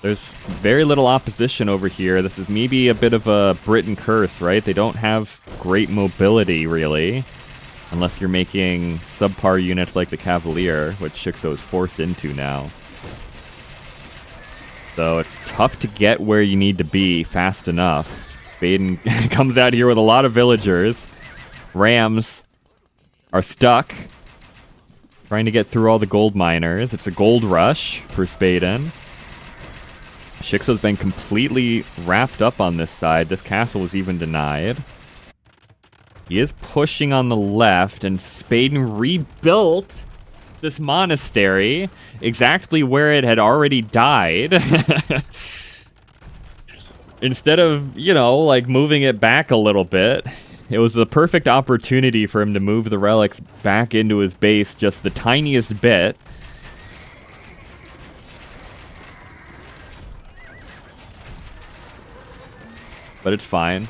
There's very little opposition over here. This is maybe a bit of a Britain curse, right? They don't have great mobility, really. Unless you're making subpar units like the Cavalier, which shiXo is forced into now. So it's tough to get where you need to be fast enough. Spaden comes out here with a lot of villagers. Rams are stuck, trying to get through all the gold miners. It's a gold rush for Spaden. shiXo's been completely wrapped up on this side. This castle was even denied. He is pushing on the left, and Spaden rebuilt this monastery exactly where it had already died. Instead of, you know, like moving it back a little bit, it was the perfect opportunity for him to move the relics back into his base just the tiniest bit. But it's fine.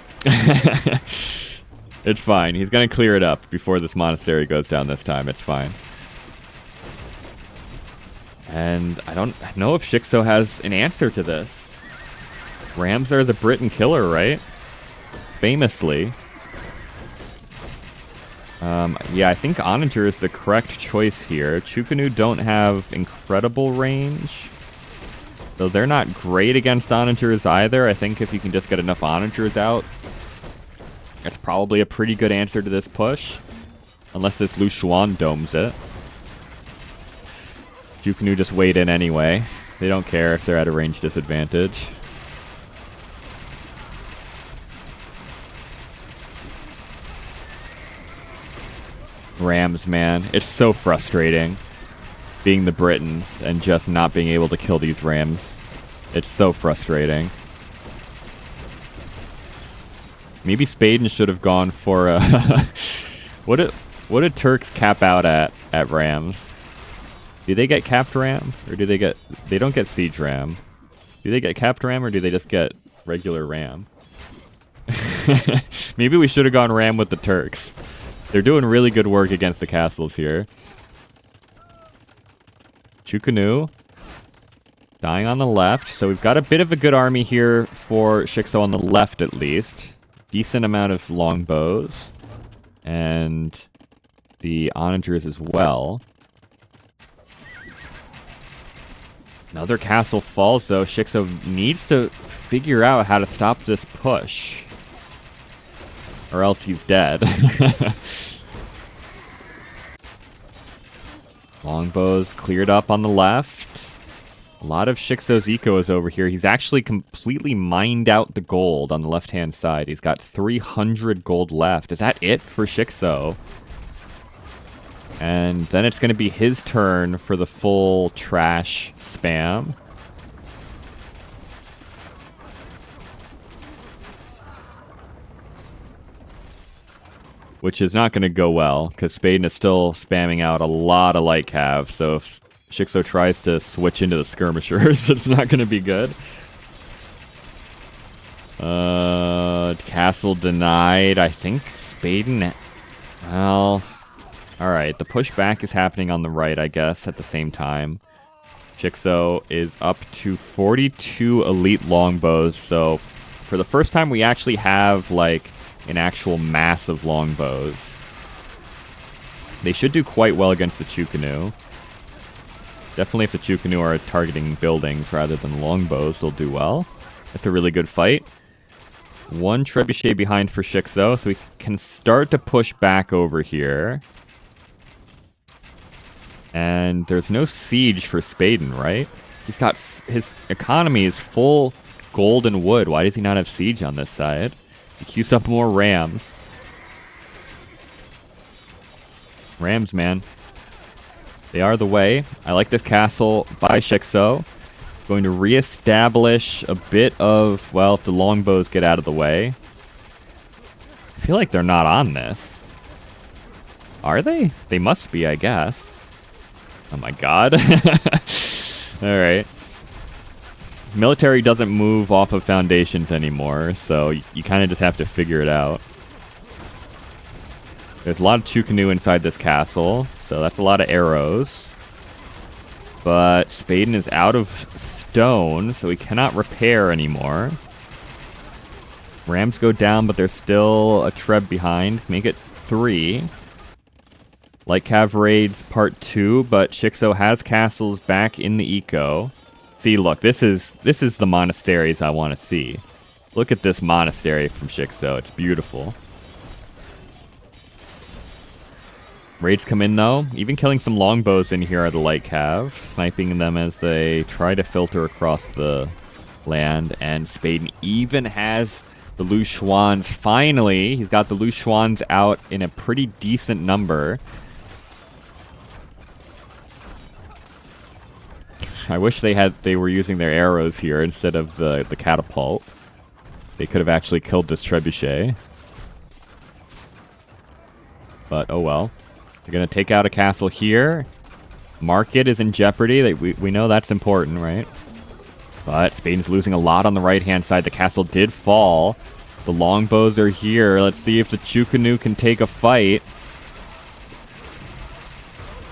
It's fine. He's going to clear it up before this monastery goes down this time. It's fine. And I don't know if shiXo has an answer to this. Rams are the Britain killer, right? Famously. Yeah, I think Onager is the correct choice here. Chukanu don't have incredible range. So they're not great against Onagers either. I think if you can just get enough Onagers out, that's probably a pretty good answer to this push. Unless this Lu Xuan domes it. Chukanu just wait in anyway. They don't care if they're at a range disadvantage. Rams, man. It's so frustrating being the Britons and just not being able to kill these Rams. It's so frustrating. Maybe Spaden should have gone for a... What did Turks cap out at Rams? Do they get capped Ram? Or do they get... They don't get Siege Ram. Do they get capped Ram or do they just get regular Ram? Maybe we should have gone Ram with the Turks. They're doing really good work against the castles here. Chukanu dying on the left. So we've got a bit of a good army here for shiXo on the left at least. Decent amount of longbows. And the onagers as well. Another castle falls though. shiXo needs to figure out how to stop this push. Or else he's dead. Longbows cleared up on the left. A lot of shiXo's eco is over here. He's actually completely mined out the gold on the left-hand side. He's got 300 gold left. Is that it for shiXo? And then it's going to be his turn for the full trash spam. Which is not going to go well, because Spaden is still spamming out a lot of light cav, so if shiXo tries to switch into the skirmishers, it's not going to be good. Castle denied. I think Spaden... Well... Alright, the pushback is happening on the right, I guess, at the same time. shiXo is up to 42 elite longbows, so for the first time we actually have, like, an actual mass of longbows. They should do quite well against the Chukanu. Definitely if the Chukanu are targeting buildings rather than longbows, they'll do well. That's a really good fight. One trebuchet behind for shiXo, so we can start to push back over here. And there's no siege for Spaden, right? He's got... His economy is full gold and wood. Why does he not have siege on this side? He queues up more Rams. Rams, man. They are the way. I like this castle by shiXo. Going to reestablish a bit of... Well, if the longbows get out of the way. I feel like they're not on this. Are they? They must be, I guess. Oh my god. Alright. Military doesn't move off of foundations anymore, so you kind of just have to figure it out. There's a lot of Chukanu inside this castle, so that's a lot of arrows. But Spaden is out of stone, so he cannot repair anymore. Rams go down, but there's still a Treb behind. Make it 3. Light Cav raids part 2, but shiXo has castles back in the eco. See, look, this is the monasteries I want to see. Look at this monastery from shiXo. It's beautiful. Raids come in, though. Even killing some longbows in here are the light cav, sniping them as they try to filter across the land. And Spaden even has The Lu Xuans, finally, he's got the Lu Xuans out in a pretty decent number. I wish they were using their arrows here instead of the catapult. They could have actually killed this trebuchet. But oh well. They're going to take out a castle here. Market is in jeopardy. We know that's important, right? But Spaden's losing a lot on the right-hand side. The castle did fall. The longbows are here. Let's see if the Chukanu can take a fight.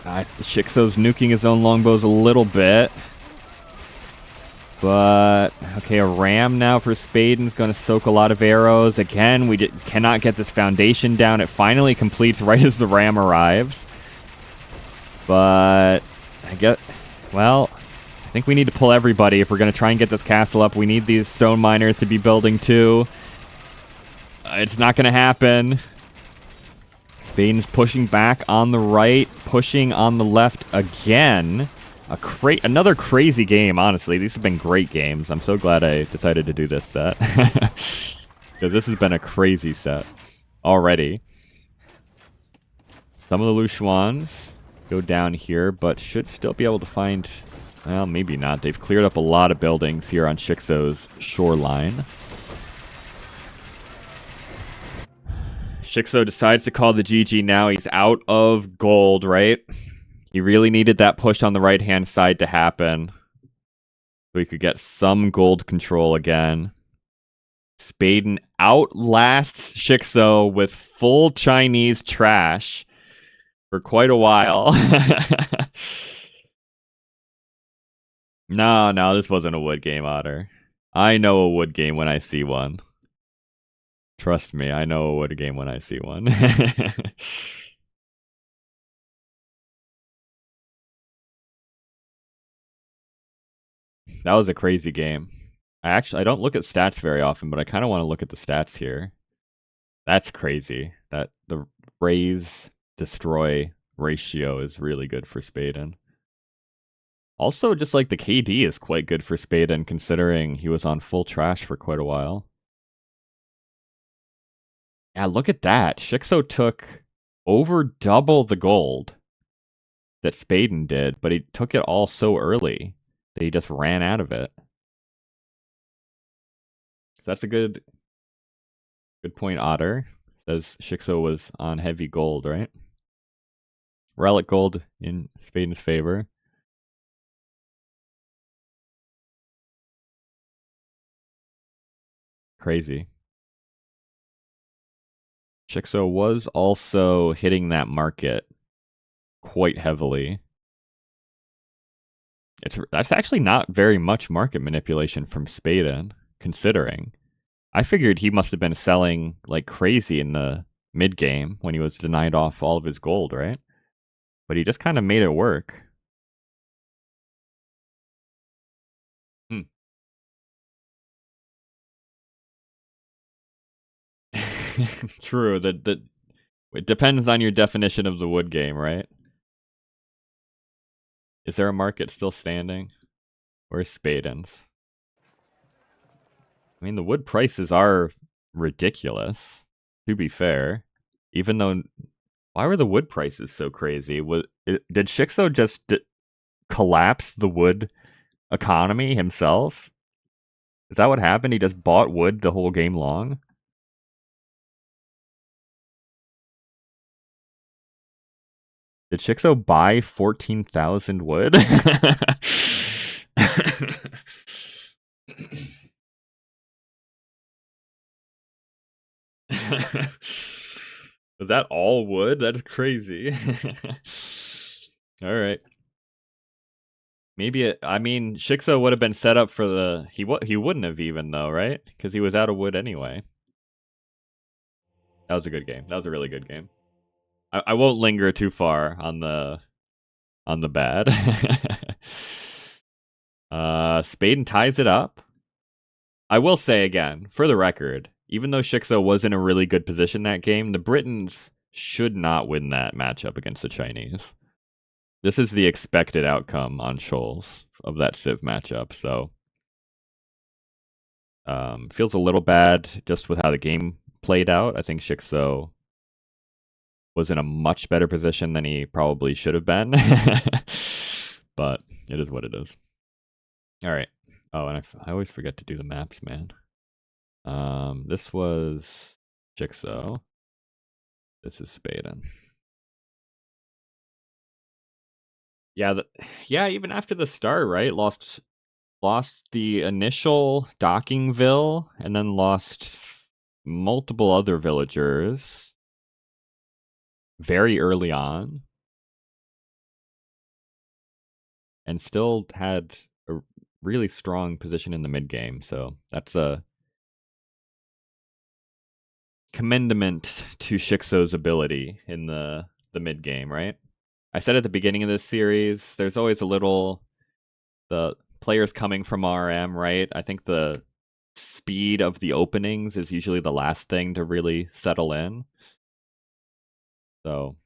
shiXo's nuking his own longbows a little bit. But, okay, a ram now for Spaden's going to soak a lot of arrows. Again, we cannot get this foundation down. It finally completes right as the ram arrives. But, I guess, well, I think we need to pull everybody if we're going to try and get this castle up. We need these stone miners to be building too. It's not going to happen. Spaden's pushing back on the right, pushing on the left again. Another crazy game, honestly. These have been great games. I'm so glad I decided to do this set. Because this has been a crazy set already. Some of the Lu Xuans go down here, but should still be able to find... Well, maybe not. They've cleared up a lot of buildings here on shiXo's shoreline. shiXo decides to call the GG now. He's out of gold, right? He really needed that push on the right-hand side to happen. So he could get some gold control again. Spaden outlasts shiXo with full Chinese trash for quite a while. No, this wasn't a wood game, Otter. I know a wood game when I see one. Trust me, I know a wood game when I see one. That was a crazy game. I don't look at stats very often, but I kind of want to look at the stats here. That's crazy. That the raise destroy ratio is really good for Spaden. Also, just like the KD is quite good for Spaden, considering he was on full trash for quite a while. Yeah, look at that. shiXo took over double the gold that Spaden did, but he took it all so early that he just ran out of it. So that's a good point, Otter. Says shiXo was on heavy gold, right? Relic gold in Spaden's favor. Crazy. shiXo was also hitting that market quite heavily. That's actually not very much market manipulation from Spaden, considering. I figured he must have been selling like crazy in the mid game when he was denied off all of his gold, right? But he just kind of made it work. True. It depends on your definition of the wood game, right? Is there a market still standing? Where's Spaden's? I mean, the wood prices are ridiculous, to be fair. Even though, why were the wood prices so crazy? Did shiXo just collapse the wood economy himself? Is that what happened? He just bought wood the whole game long? Did shiXo buy 14,000 wood? Was that all wood? That's crazy. All right. Maybe I mean, shiXo would have been set up for the... He wouldn't have even, though, right? Because he was out of wood anyway. That was a good game. That was a really good game. I won't linger too far on the bad. Spaden ties it up. I will say again, for the record, even though shiXo was in a really good position that game, the Britons should not win that matchup against the Chinese. This is the expected outcome on Shoals of that Civ matchup, so Feels a little bad just with how the game played out. I think shiXo was in a much better position than he probably should have been. But it is what it is. All right. Oh, and I always forget to do the maps, man. This was shiXo. This is Spaden. Yeah, yeah. Even after the start, right? Lost the initial Dockingville, and then lost multiple other villagers very early on, and still had a really strong position in the mid game. So that's a commendament to shiXo's ability in the mid game, right? I said at the beginning of this series, there's always a little the players coming from RM, right? I think the speed of the openings is usually the last thing to really settle in. So,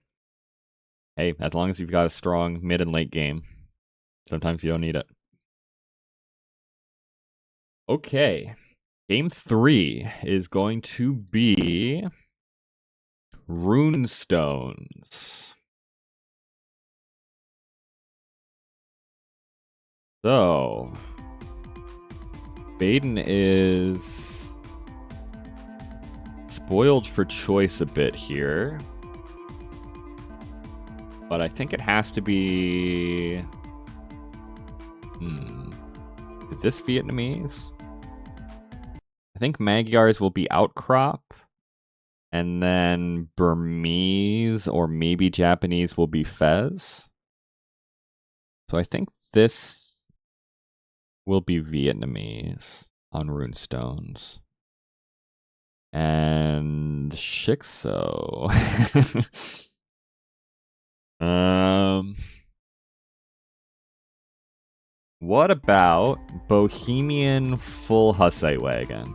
hey, as long as you've got a strong mid and late game, sometimes you don't need it. Okay. Game 3 is going to be Runestones. So, Spaden is spoiled for choice a bit here. But I think it has to be... Is this Vietnamese? I think Magyars will be Outcrop. And then Burmese or maybe Japanese will be Fez. So I think this will be Vietnamese on Runestones. And shiXo. What about Bohemian Full Hussite Wagon?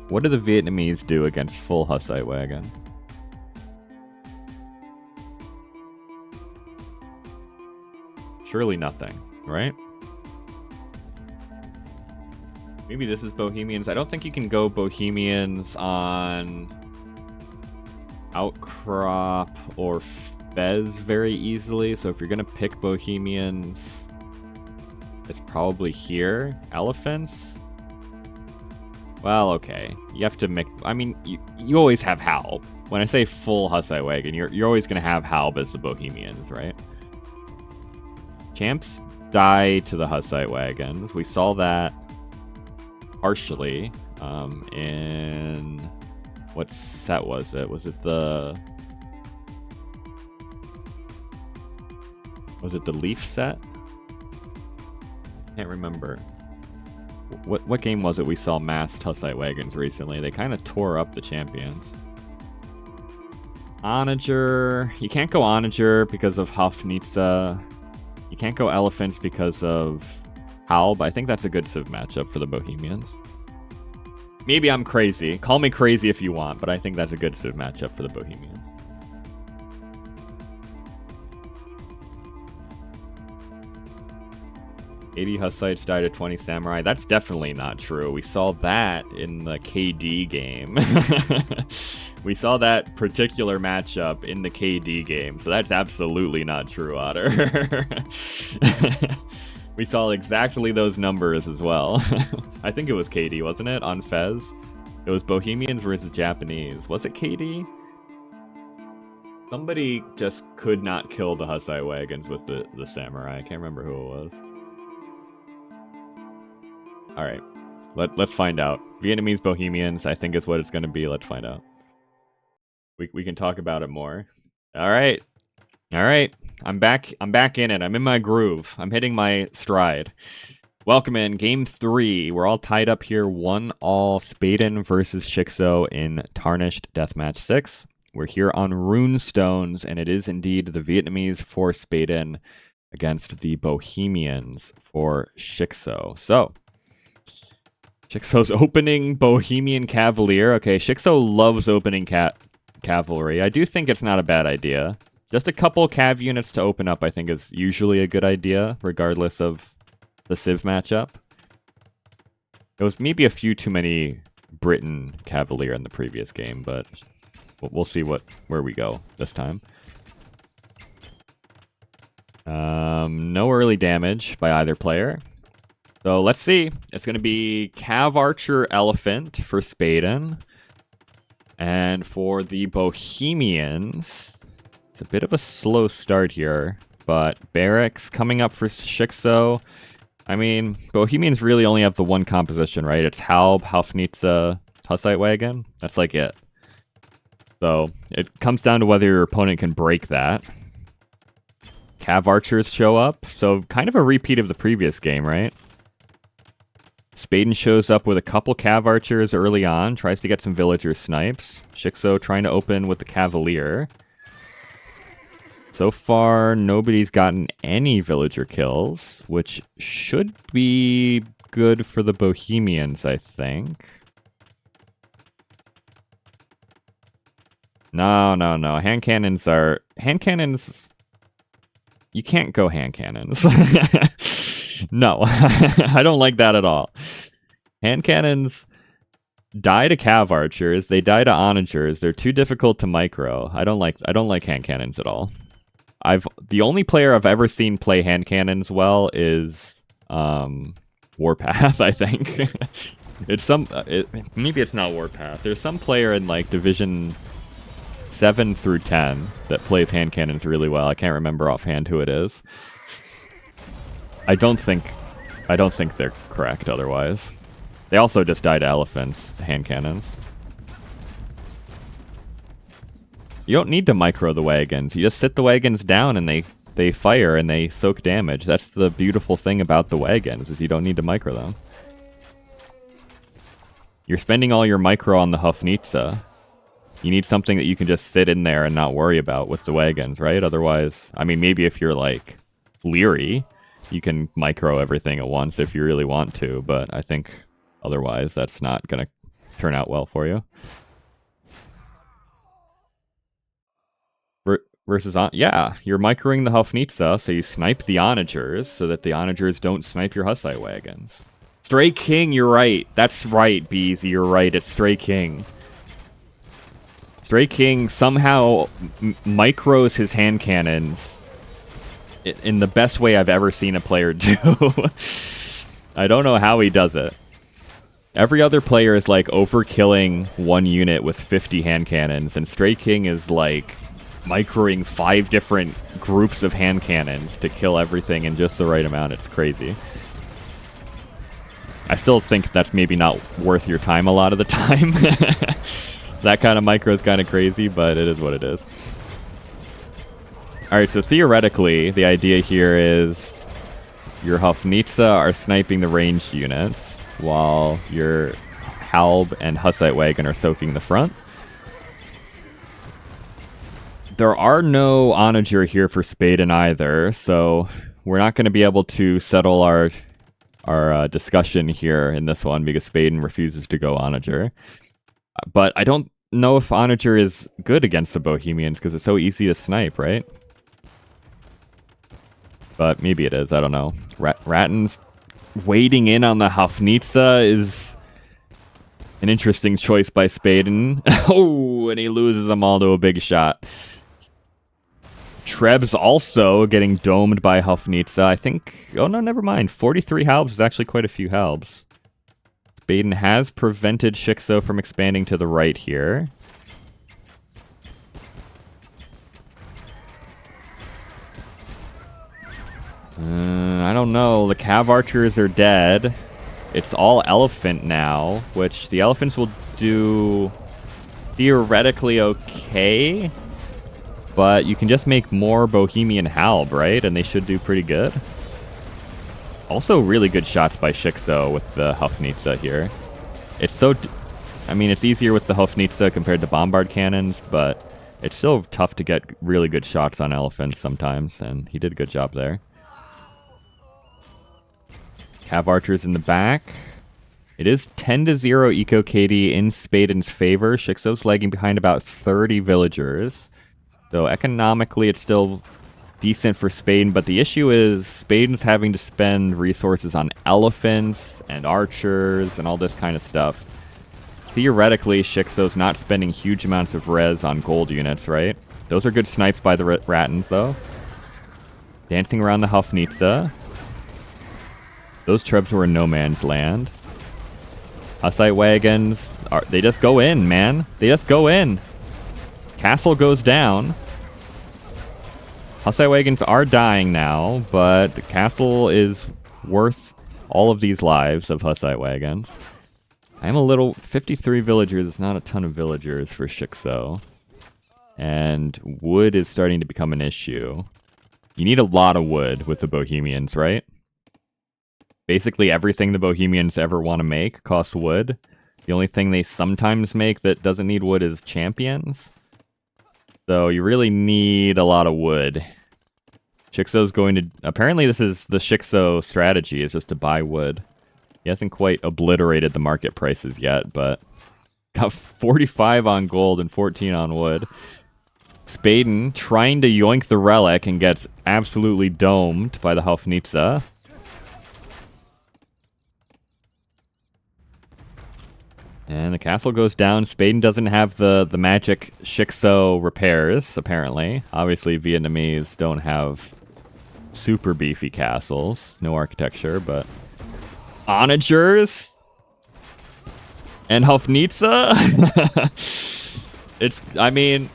What do the Vietnamese do against Full Hussite Wagon? Surely nothing, right? Maybe this is Bohemians. I don't think you can go Bohemians on Outcrop or Fez very easily. So if you're going to pick Bohemians, it's probably here. Elephants? Well, okay. You have to make... I mean, you always have Halb. When I say full Hussite Wagon, you're always going to have Halb as the Bohemians, right? Champs die to the Hussite Wagons. We saw that partially in... What set was it? Was it the... Was it the Leaf set? Can't remember. What game was it we saw massed Hussite Wagons recently? They kind of tore up the champions. Onager. You can't go Onager because of Hafnitsa. You can't go Elephants because of Halb. I think that's a good Civ matchup for the Bohemians. Maybe I'm crazy. Call me crazy if you want, but I think that's a good Civ matchup for the Bohemians. "80 Hussites died to 20 Samurai." That's definitely not true. We saw that in the KD game. We saw that particular matchup in the KD game, so that's absolutely not true, Otter. We saw exactly those numbers as well. I think it was KD, wasn't it, on Fez? It was Bohemians versus Japanese. Was it KD? Somebody just could not kill the Hussite Wagons with the Samurai. I can't remember who it was. All right, let's find out. Vietnamese Bohemians, I think is what it's going to be. Let's find out. We can talk about it more. All right. I'm back in it. I'm in my groove. I'm hitting my stride. Welcome in Game 3. We're all tied up here. 1-all. Spaden versus shiXo in Tarnished Deathmatch 6. We're here on Runestones, and it is indeed the Vietnamese for Spaden against the Bohemians for shiXo. So, shiXo's opening Bohemian Cavalier. Okay, shiXo loves opening cavalry. I do think it's not a bad idea. Just a couple cav units to open up, I think, is usually a good idea, regardless of the Civ matchup. It was maybe a few too many Britain Cavalier in the previous game, but we'll see where we go this time. No early damage by either player. So let's see. It's going to be Cav Archer Elephant for Spaden. And for the Bohemians, it's a bit of a slow start here. But Barracks coming up for shiXo. I mean, Bohemians really only have the one composition, right? It's Halb, Haufnitze, Hussite Wagon. That's like it. So it comes down to whether your opponent can break that. Cav Archers show up. So kind of a repeat of the previous game, right? Spaden shows up with a couple Cav Archers early on, tries to get some villager snipes. shiXo trying to open with the Cavalier. So far, nobody's gotten any villager kills, which should be good for the Bohemians, I think. No. Hand cannons are... Hand cannons... You can't go hand cannons. No, I don't like that at all. Hand cannons die to Cav Archers. They die to Onagers. They're too difficult to micro. I don't like hand cannons at all. The only player I've ever seen play hand cannons well is Warpath, I think. Maybe it's not Warpath. There's some player in like Division 7 through 10 that plays hand cannons really well. I can't remember offhand who it is. I don't think they're correct otherwise. They also just die to elephants, hand cannons. You don't need to micro the wagons. You just sit the wagons down and they fire and they soak damage. That's the beautiful thing about the wagons, is you don't need to micro them. You're spending all your micro on the Haufnitze. You need something that you can just sit in there and not worry about with the wagons, right? Otherwise, I mean, maybe if you're like Leary, you can micro everything at once if you really want to, but I think otherwise that's not going to turn out well for you. Versus, yeah, you're microing the Haufnitze, so you snipe the Onagers so that the Onagers don't snipe your Hussite wagons. Stray King, you're right. That's right, Beezy, you're right. It's Stray King. Stray King somehow micros his hand cannons in the best way I've ever seen a player do. I don't know how he does it. Every other player is like overkilling one unit with 50 hand cannons, and Stray King is like microing 5 different groups of hand cannons to kill everything in just the right amount. It's crazy. I still think that's maybe not worth your time a lot of the time. That kind of micro is kind of crazy, but it is what it is. Alright, so theoretically, the idea here is your Haufnitze are sniping the ranged units, while your Halb and Hussite Wagon are soaking the front. There are no Onager here for Spaden either, so we're not going to be able to settle our discussion here in this one because Spaden refuses to go Onager. But I don't know if Onager is good against the Bohemians because it's so easy to snipe, right? But maybe it is, I don't know. Ratten's wading in on the Haufnitze is an interesting choice by Spaden. Oh, and he loses them all to a big shot. Treb's also getting domed by Haufnitze. I think... Oh, no, never mind. 43 Halbs is actually quite a few Halbs. Spaden has prevented shiXo from expanding to the right here. I don't know. The Cav Archers are dead. It's all Elephant now, which the Elephants will do theoretically okay. But you can just make more Bohemian Halb, right? And they should do pretty good. Also really good shots by shiXo with the Haufnitze here. It's so... I mean, it's easier with the Haufnitze compared to Bombard Cannons, but it's still tough to get really good shots on Elephants sometimes, and he did a good job there. Cav Archers in the back. It is 10-0 Eco KD in Spaden's favor. shiXo's lagging behind about 30 villagers. So economically, it's still decent for Spaden, but the issue is Spaden's having to spend resources on elephants and archers and all this kind of stuff. Theoretically, shiXo's not spending huge amounts of res on gold units, right? Those are good snipes by the Rattans, though. Dancing around the Hofnitsa. Those trebs were in no man's land. Hussite wagons, they just go in, man. They just go in. Castle goes down. Hussite wagons are dying now, but the castle is worth all of these lives of Hussite wagons. I'm a little... 53 villagers is not a ton of villagers for shiXo. And wood is starting to become an issue. You need a lot of wood with the Bohemians, right? Basically everything the Bohemians ever want to make costs wood. The only thing they sometimes make that doesn't need wood is champions. So you really need a lot of wood. shiXo's going to... Apparently this is the shiXo strategy, is just to buy wood. He hasn't quite obliterated the market prices yet, but... Got 45 on gold and 14 on wood. Spaden trying to yoink the relic and gets absolutely domed by the Hofnitsa. And the castle goes down. Spaden doesn't have the magic shiXo repairs, apparently. Obviously, Vietnamese don't have super beefy castles. No architecture, but... Onagers? And Hofnitsa? It's... I mean...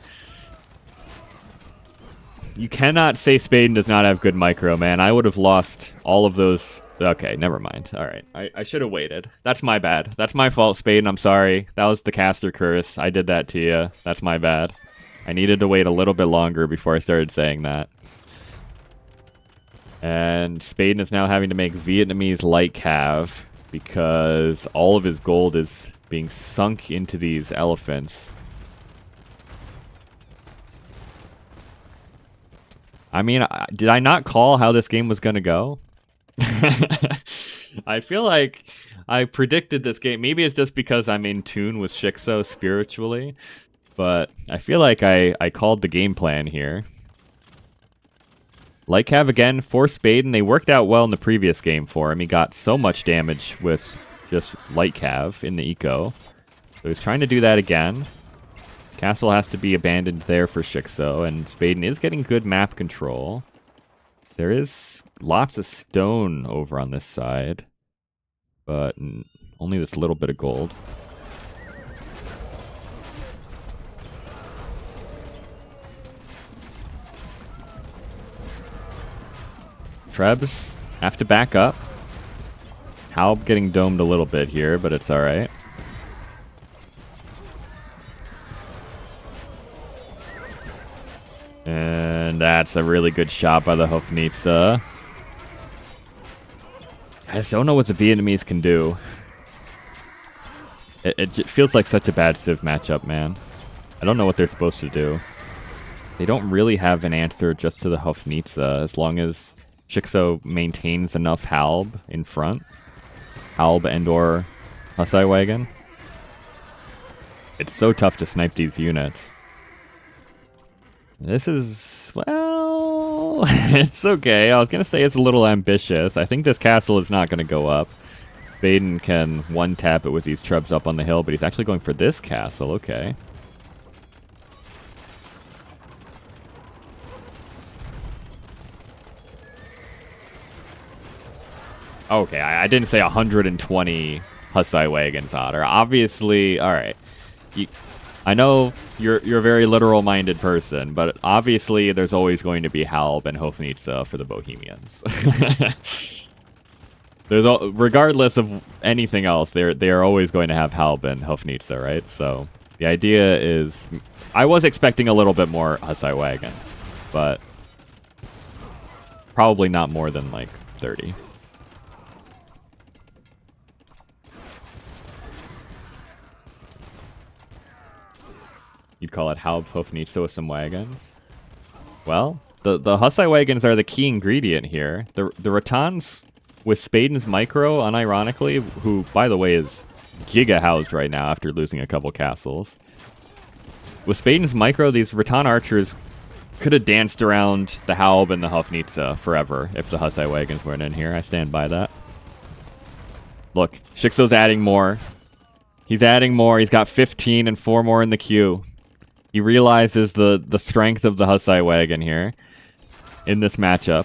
You cannot say Spaden does not have good micro, man. I would have lost all of those... Okay, never mind. Alright, I should have waited. That's my bad. That's my fault, Spaden. I'm sorry. That was the caster curse. I did that to you. That's my bad. I needed to wait a little bit longer before I started saying that. And Spaden is now having to make Vietnamese light cav because all of his gold is being sunk into these elephants. I mean, did I not call how this game was going to go? I feel like I predicted this game. Maybe it's just because I'm in tune with shiXo spiritually, but I feel like I called the game plan here. Light cav again for Spaden. They worked out well in the previous game for him. He got so much damage with just light cav in the eco. So he's trying to do that again. Castle has to be abandoned there for shiXo, and Spaden is getting good map control. There is lots of stone over on this side, but only this little bit of gold. Trebs have to back up. Halb getting domed a little bit here, but it's alright. And that's a really good shot by the Hofnitsa. I just don't know what the Vietnamese can do. It feels like such a bad Civ matchup, man. I don't know what they're supposed to do. They don't really have an answer just to the Hofnitsa, as long as shiXo maintains enough Halb in front. Halb and or Hussite Wagon. It's so tough to snipe these units. This is, well, it's okay. I was going to say it's a little ambitious. I think this castle is not going to go up. Spaden can one-tap it with these trebs up on the hill, but he's actually going for this castle. Okay. Okay, I didn't say 120 Hussite Wagons otter. Obviously, alright. I know you're a very literal-minded person, but obviously there's always going to be Halb and Hofnitsa for the Bohemians. Regardless of anything else, they are always going to have Halb and Hofnitsa, right? So the idea is, I was expecting a little bit more Hussite Wagons, but probably not more than like 30. You'd call it Halb Hofnitsa with some wagons. Well, the Hussite wagons are the key ingredient here. The Rattans with Spaden's micro, unironically, who, by the way, is giga-housed right now after losing a couple castles. With Spaden's micro, these Rattan archers Could have danced around the Halb and the Hofnitsa forever if the Hussite wagons weren't in here. I stand by that. Look, shiXo's adding more. He's adding more. He's got 15 and 4 more in the queue. He realizes the strength of the Hussite wagon here in this matchup.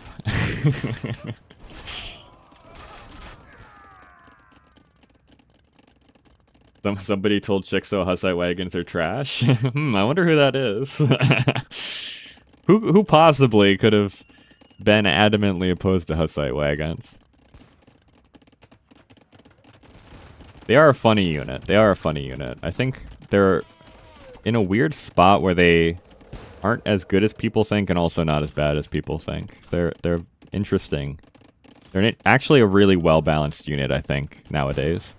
Somebody told shiXo Hussite wagons are trash. I wonder who that is. Who possibly could have been adamantly opposed to Hussite wagons? They are a funny unit. They are a funny unit. I think they're in a weird spot where they aren't as good as people think and also not as bad as people think. They're interesting. They're actually a really well-balanced unit, I think, nowadays.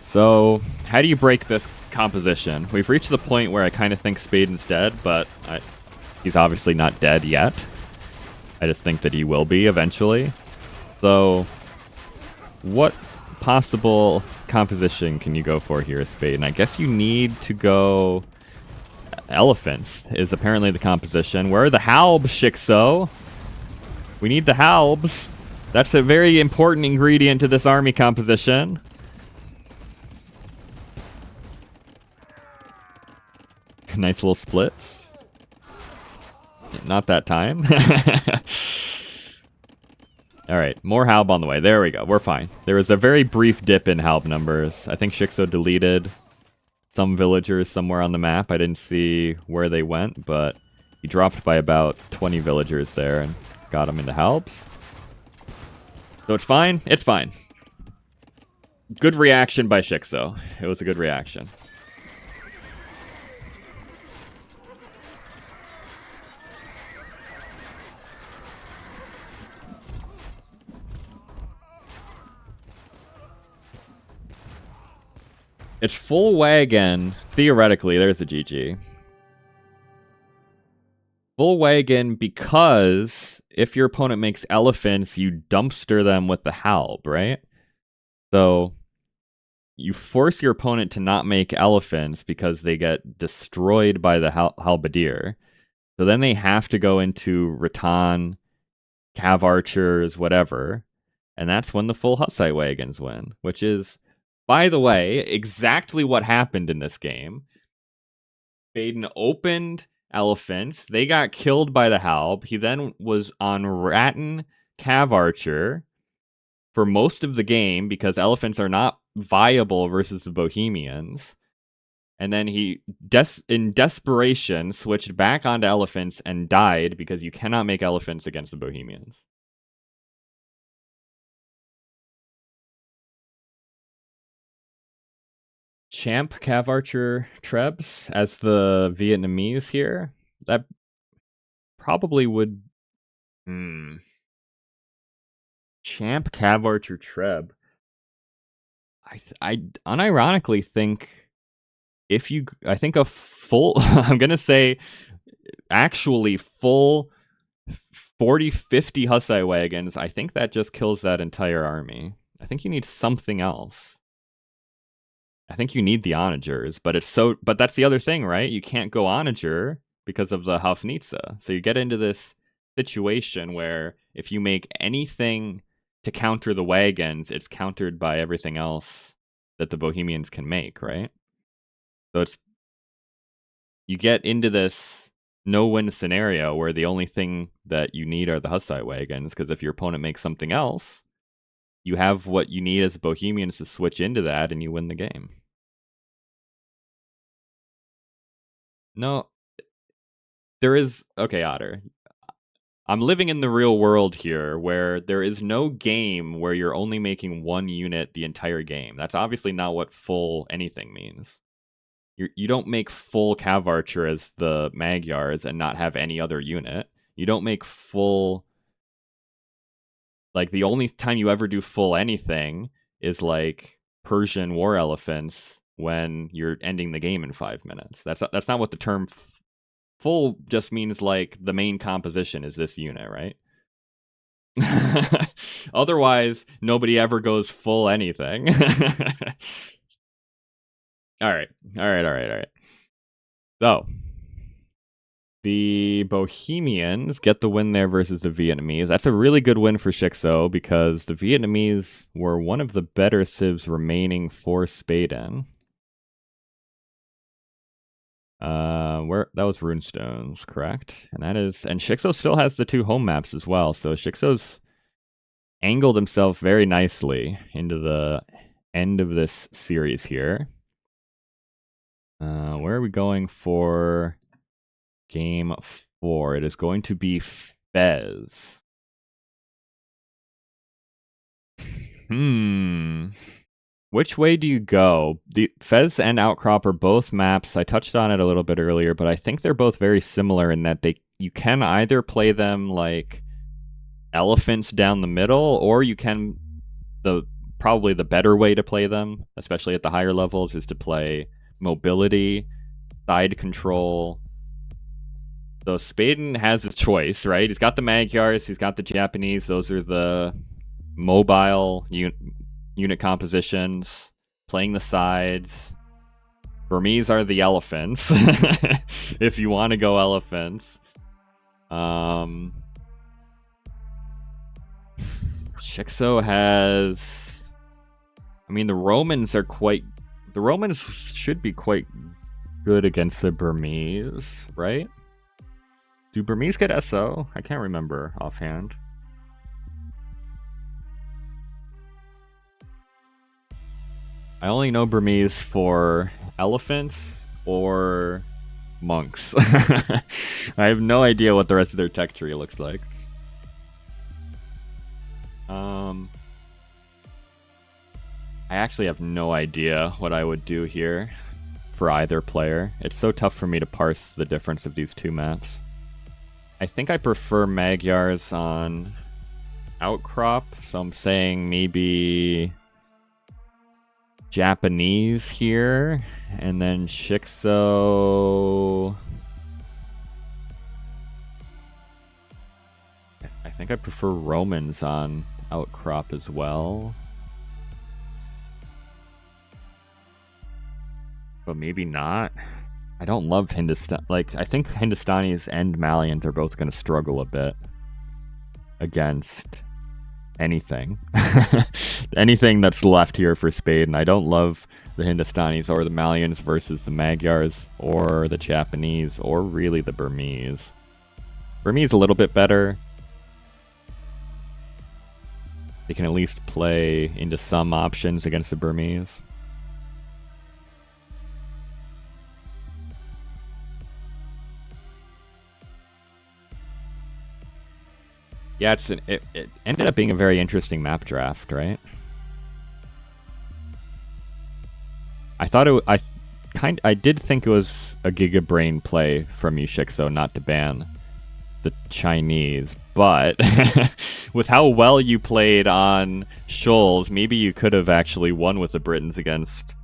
So, how do you break this composition? We've reached the point where I kind of think Spaden's dead, but he's obviously not dead yet. I just think that he will be eventually. So, what possible composition can you go for here, Spaden? I guess you need to go... Elephants is apparently the composition. Where are the Halbs, shiXo? We need the Halbs. That's a very important ingredient to this army composition. Nice little splits. Not that time. Alright, more Halb on the way. There we go. We're fine. There was a very brief dip in Halb numbers. I think shiXo deleted some villagers somewhere on the map. I didn't see where they went, but he dropped by about 20 villagers there and got them into Halbs. So it's fine. It's fine. Good reaction by shiXo. It was a good reaction. It's full wagon. Theoretically, there's a GG. Full wagon because if your opponent makes elephants, you dumpster them with the Halb, right? So you force your opponent to not make elephants because they get destroyed by the halberdier. So then they have to go into Rattan, Cav Archers, whatever. And that's when the full Hussite wagons win, which is, by the way, exactly what happened in this game. Spaden opened elephants. They got killed by the Halb. He then was on Rattan, Cav Archer for most of the game because elephants are not viable versus the Bohemians. And then he, in desperation, switched back onto elephants and died because you cannot make elephants against the Bohemians. Champ Cav Archer Trebs as the Vietnamese here. That probably would... Champ Cav Archer Treb. I unironically think if you... I think a full... I'm going to say actually full 40-50 Hussite wagons. I think that just kills that entire army. I think you need something else. I think you need the onagers, but but that's the other thing, right? You can't go onager because of the Hofnitsa. So you get into this situation where if you make anything to counter the wagons, it's countered by everything else that the Bohemians can make, right? So you get into this no-win scenario where the only thing that you need are the Hussite wagons, because if your opponent makes something else, you have what you need as Bohemians to switch into that and you win the game. No, there is... Okay, Otter. I'm living in the real world here where there is no game where you're only making one unit the entire game. That's obviously not what full anything means. You don't make full Cav Archer as the Magyars and not have any other unit. You don't make full... Like, the only time you ever do full anything is, like, Persian War Elephants when you're ending the game in 5 minutes. That's not what the term full just means, like, the main composition is this unit, right? Otherwise, nobody ever goes full anything. Alright. Alright. So, the Bohemians get the win there versus the Vietnamese. That's a really good win for shiXo because the Vietnamese were one of the better civs remaining for Spaden. Where that was Runestones, correct? And shiXo still has the 2 home maps as well. So shiXo's angled himself very nicely into the end of this series here. Where are we going for game 4? It is going to be Fez. Which way do you go? The Fez and Outcrop are both maps. I touched on it a little bit earlier, but I think they're both very similar in that you can either play them like elephants down the middle, or you can probably the better way to play them, especially at the higher levels, is to play mobility, side control. So Spaden has his choice, right? He's got the Magyars, he's got the Japanese. Those are the mobile unit compositions, playing the sides. Burmese are the elephants, if you want to go elephants. shiXo has... I mean, the Romans should be quite good against the Burmese, right? Do Burmese get SO? I can't remember offhand. I only know Burmese for elephants or monks. I have no idea what the rest of their tech tree looks like. I actually have no idea what I would do here for either player. It's so tough for me to parse the difference of these 2 maps. I think I prefer Magyars on Outcrop, so I'm saying maybe Japanese here, and then shiXo... I think I prefer Romans on Outcrop as well. But maybe not. I don't love Hindustan. Like, I think Hindustanis and Malians are both going to struggle a bit against anything. Anything that's left here for Spaden. I don't love the Hindustanis or the Malians versus the Magyars or the Japanese or really the Burmese. Burmese a little bit better. They can at least play into some options against the Burmese. Yeah, it ended up being a very interesting map draft, right? I did think it was a Giga Brain play from you, shiXo, not to ban the Chinese, but with how well you played on Shoals, maybe you could have actually won with the Britons against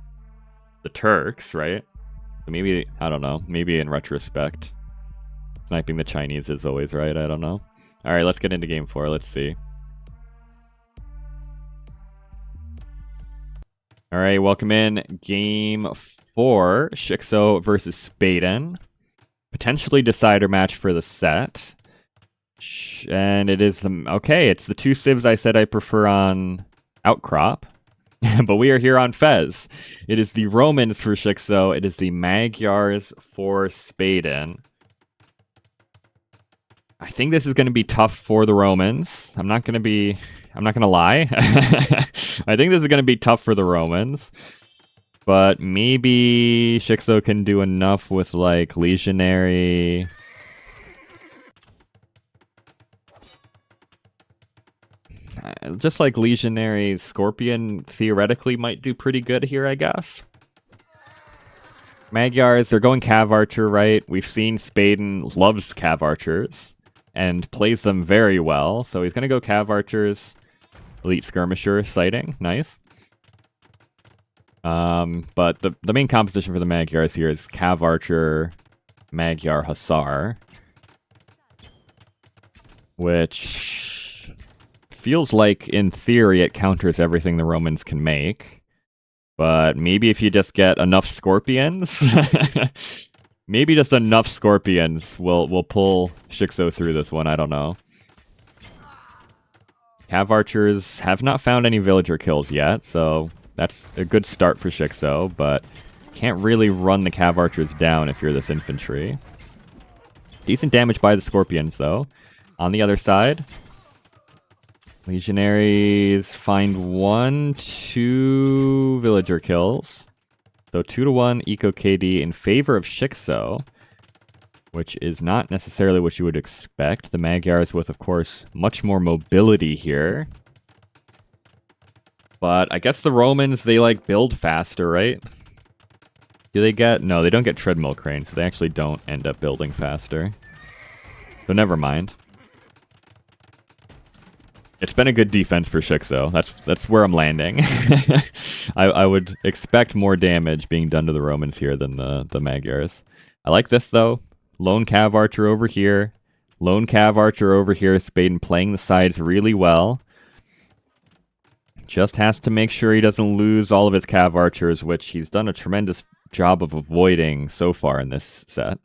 the Turks, right? So maybe, I don't know, maybe in retrospect, sniping the Chinese is always right, I don't know. Alright, let's get into game 4, let's see. Alright, welcome in game 4, shiXo versus Spaden. Potentially decider match for the set. And it is it's the 2 civs I said I prefer on Outcrop. But we are here on Fez. It is the Romans for shiXo, it is the Magyars for Spaden. I think this is going to be tough for the Romans. I'm not going to lie. I think this is going to be tough for the Romans. But maybe shiXo can do enough with, like, Legionary. Just like Legionary Scorpion theoretically might do pretty good here, I guess. Magyars, they're going Cav Archer, right? We've seen Spaden loves Cav Archers and plays them very well. So he's going to go Cav Archers, Elite Skirmisher sighting. Nice. But the main composition for the Magyars here is Cav Archer, Magyar Hussar, which feels like, in theory, it counters everything the Romans can make. But maybe if you just get enough scorpions, maybe just enough scorpions will pull shiXo through this one. I don't know. Cav archers have not found any villager kills yet, so that's a good start for shiXo, but can't really run the cav archers down if you're this infantry. Decent damage by the scorpions, though. On the other side, legionaries find 2 villager kills. So 2-1 eco KD in favor of shiXo, which is not necessarily what you would expect. The Magyars with, of course, much more mobility here. But I guess the Romans, they like build faster, right? Do they get... No, they don't get treadmill cranes, so they actually don't end up building faster. So never mind. It's been a good defense for shiXo. That's where I'm landing. I would expect more damage being done to the Romans here than the Magyars. I like this, though. Lone Cav Archer over here. Lone Cav Archer over here. Spaden playing the sides really well. Just has to make sure he doesn't lose all of his Cav Archers, which he's done a tremendous job of avoiding so far in this set.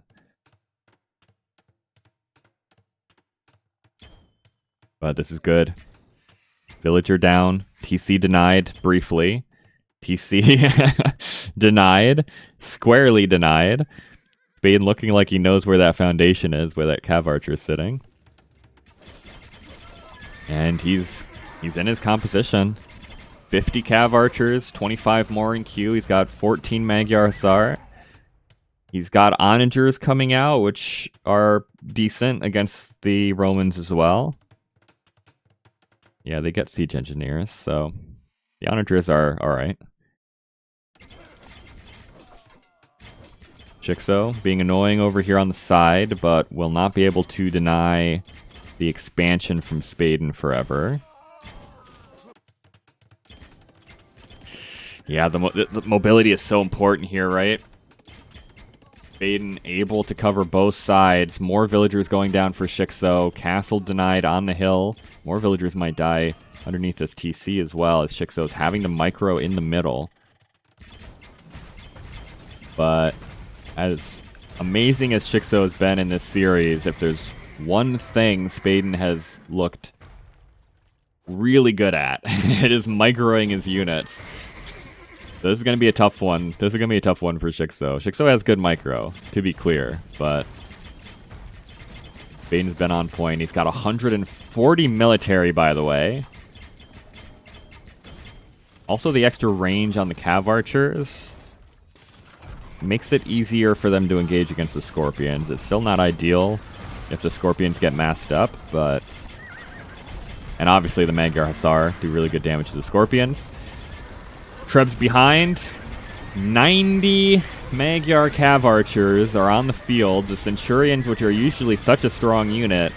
But this is good. Villager down. TC denied briefly. TC denied. Squarely denied. Spaden looking like he knows where that foundation is, where that Cav Archer is sitting. And he's in his composition. 50 Cav Archers, 25 more in queue. He's got 14 Magyar Hussar. He's got Onagers coming out, which are decent against the Romans as well. Yeah, they get siege engineers, so the Onagers are alright. shiXo being annoying over here on the side, but will not be able to deny the expansion from Spaden forever. Yeah, the mobility is so important here, right? Spaden able to cover both sides. More villagers going down for shiXo. Castle denied on the hill. More villagers might die underneath this TC as well, as shiXo is having the micro in the middle. But as amazing as shiXo has been in this series, if there's one thing Spaden has looked really good at, it is microing his units. So this is going to be a tough one. This is going to be a tough one for shiXo. shiXo has good micro, to be clear, but Spaden's been on point. He's got 140 military, by the way. Also, the extra range on the Cav Archers makes it easier for them to engage against the Scorpions. It's still not ideal if the Scorpions get masked up, but... And obviously the Magyar Hussar do really good damage to the Scorpions. Trebs behind. 90 Magyar Cav Archers are on the field. The Centurions, which are usually such a strong unit,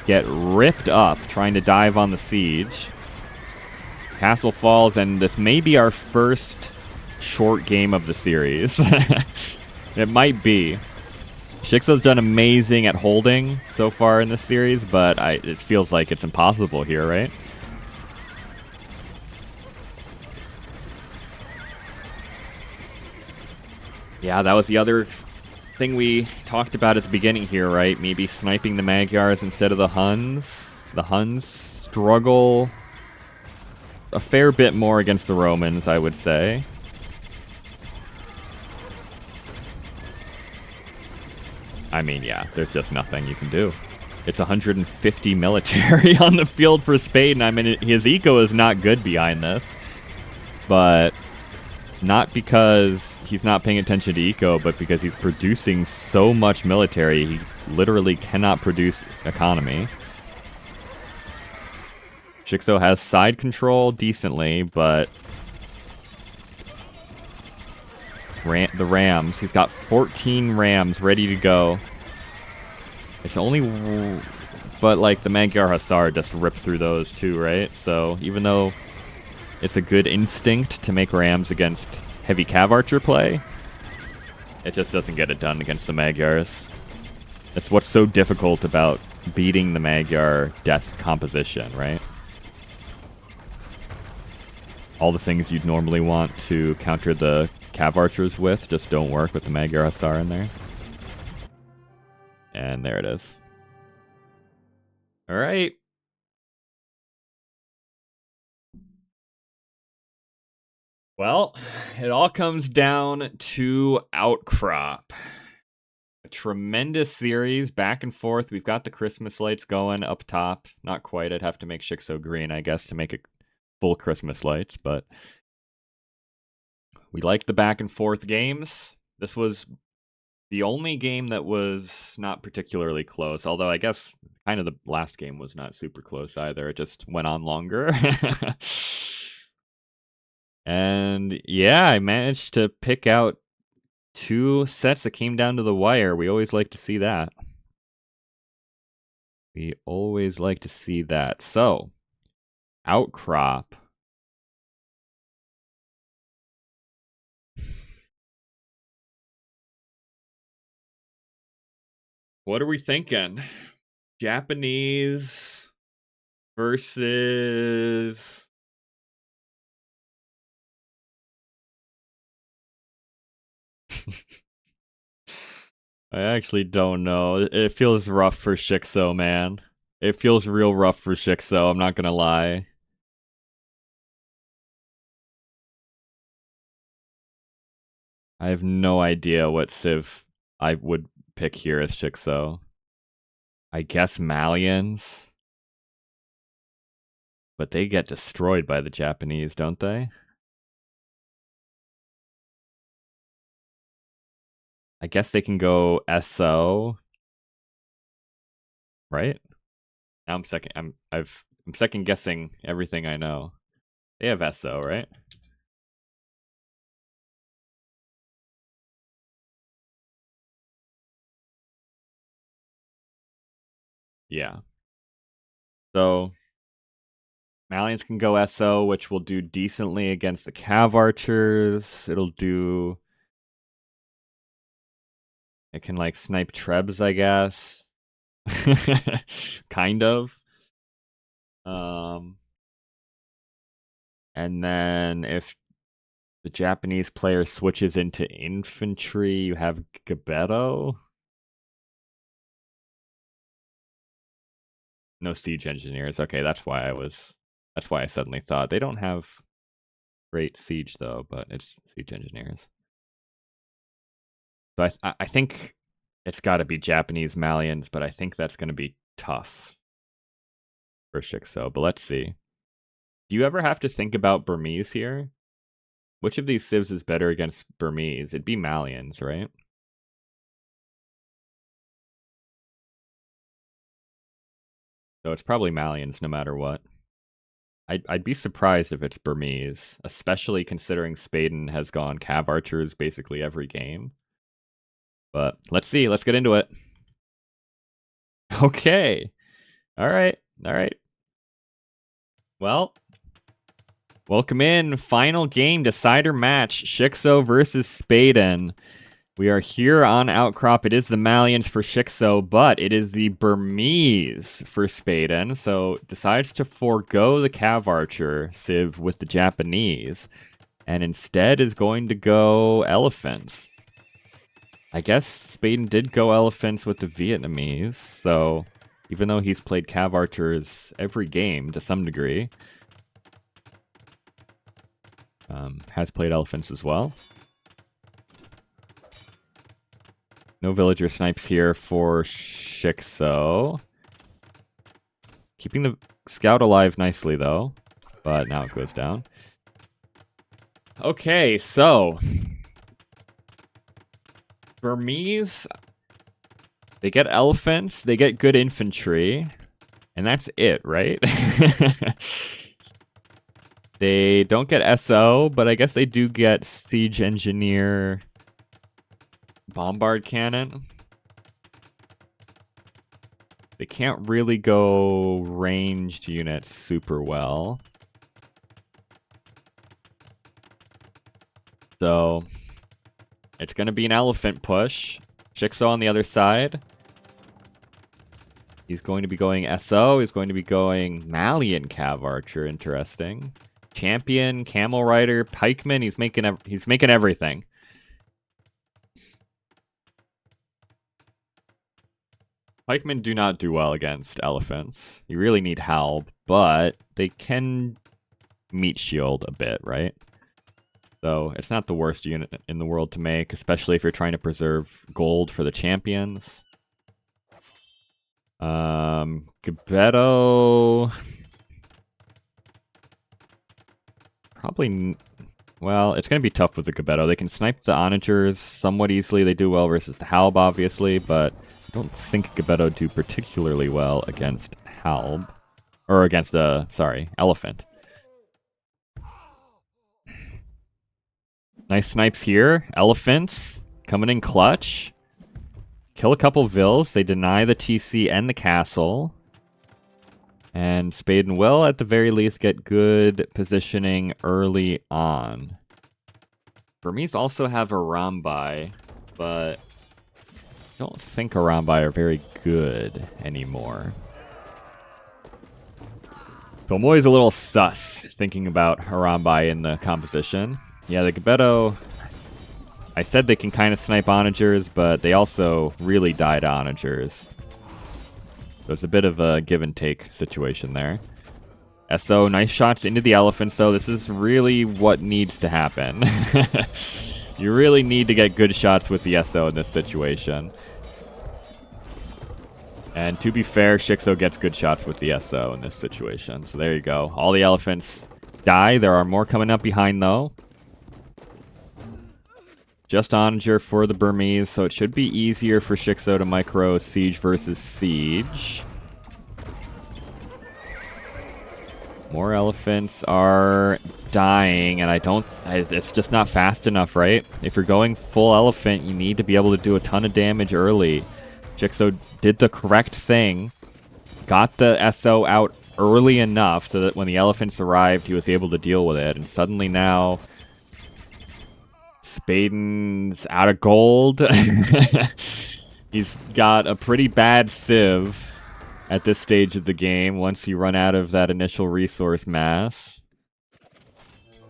get ripped up trying to dive on the siege. Castle falls, and this may be our first short game of the series. It might be. shiXo's done amazing at holding so far in this series, but it feels like it's impossible here, right? Yeah, that was the other thing we talked about at the beginning here, right? Maybe sniping the Magyars instead of the Huns. The Huns struggle a fair bit more against the Romans, I would say. I mean, yeah, there's just nothing you can do. It's 150 military on the field for Spaden. I mean, his eco is not good behind this. But not because he's not paying attention to eco, but because he's producing so much military, he literally cannot produce economy. shiXo has side control decently, but the Rams, he's got 14 Rams ready to go. It's only... But, like, the Magyar Hussar just ripped through those too, right? So, even though it's a good instinct to make Rams against heavy Cav Archer play, it just doesn't get it done against the Magyars. That's what's so difficult about beating the Magyar death composition, right? all the things you'd normally want to counter the Cav Archers with just don't work with the Magyar Hussar in there. And there it is. All right. Well, it all comes down to Outcrop. A tremendous series, back and forth. We've got the Christmas lights going up top. Not quite. I'd have to make shiXo green, I guess, to make it full Christmas lights, but we like the back and forth games. This was the only game that was not particularly close, although I guess kind of the last game was not super close either. It just went on longer. And yeah, I managed to pick out 2 sets that came down to the wire. We always like to see that. We always like to see that. So, Outcrop. What are we thinking? Japanese versus... I actually don't know. It feels rough for shiXo, man. It feels real rough for shiXo, I'm not gonna lie. I have no idea what Civ I would pick here as shiXo. I guess Malians. But they get destroyed by the Japanese, don't they? I guess they can go SO. Right? Now I'm second guessing everything I know. They have SO, right? Yeah. So Malians can go SO, which will do decently against the Cav Archers. It can like snipe Trebs, I guess. Kind of. And then if the Japanese player switches into infantry, you have Gebetto. No siege engineers. Okay, that's why I suddenly thought they don't have great siege though, but it's siege engineers. So I think it's got to be Japanese Malians, but I think that's going to be tough for shiXo. But let's see. Do you ever have to think about Burmese here? Which of these civs is better against Burmese? It'd be Malians, right? So it's probably Malians no matter what. I'd be surprised if it's Burmese, especially considering Spaden has gone Cav Archers basically every game. But let's see. Let's get into it. Okay. All right. Well, welcome in. Final game, decider match. shiXo versus Spaden. We are here on Outcrop. It is the Malians for shiXo, but it is the Burmese for Spaden. So decides to forego the Cav Archer Civ with the Japanese, and instead is going to go Elephants. I guess Spaden did go Elephants with the Vietnamese, so even though he's played Cav Archers every game to some degree, has played Elephants as well. No villager snipes here for shiXo. Keeping the scout alive nicely, though. But now it goes down. Okay, so... Burmese... They get elephants, they get good infantry, and that's it, right? They don't get SO, but I guess they do get siege engineer... Bombard cannon. They can't really go ranged units super well. So it's going to be an elephant push. shiXo on the other side. He's going to be going SO. He's going to be going Malian Cav Archer. Interesting. Champion, Camel Rider, Pikeman. He's making everything. Pikemen do not do well against elephants. You really need Halb, but they can meat shield a bit, right? So it's not the worst unit in the world to make, especially if you're trying to preserve gold for the champions. Gebetto... Probably... Well, it's going to be tough with the Gebetto. They can snipe the Onagers somewhat easily. They do well versus the Halb, obviously, but I don't think Gebetto do particularly well against Halb. Or against elephant. Nice snipes here. Elephants coming in clutch. Kill a couple Vills. They deny the TC and the castle. And Spaden will, at the very least, get good positioning early on. Burmese also have Arambai, but I don't think Arambai are very good anymore. So I'm always a little sus thinking about Arambai in the composition. Yeah, the Gebetto, I said they can kind of snipe Onagers, but they also really die to Onagers. So it's a bit of a give and take situation there. SO, nice shots into the elephants, though. This is really what needs to happen. You really need to get good shots with the SO in this situation. And to be fair, shiXo gets good shots with the SO in this situation. So there you go. All the elephants die. There are more coming up behind, though. Just Onager for the Burmese, so it should be easier for shiXo to micro siege versus siege. More elephants are dying, and it's just not fast enough, right? If you're going full elephant, you need to be able to do a ton of damage early. shiXo did the correct thing, got the SO out early enough so that when the elephants arrived, he was able to deal with it, and suddenly now Spaden's out of gold. He's got a pretty bad civ at this stage of the game once you run out of that initial resource mass.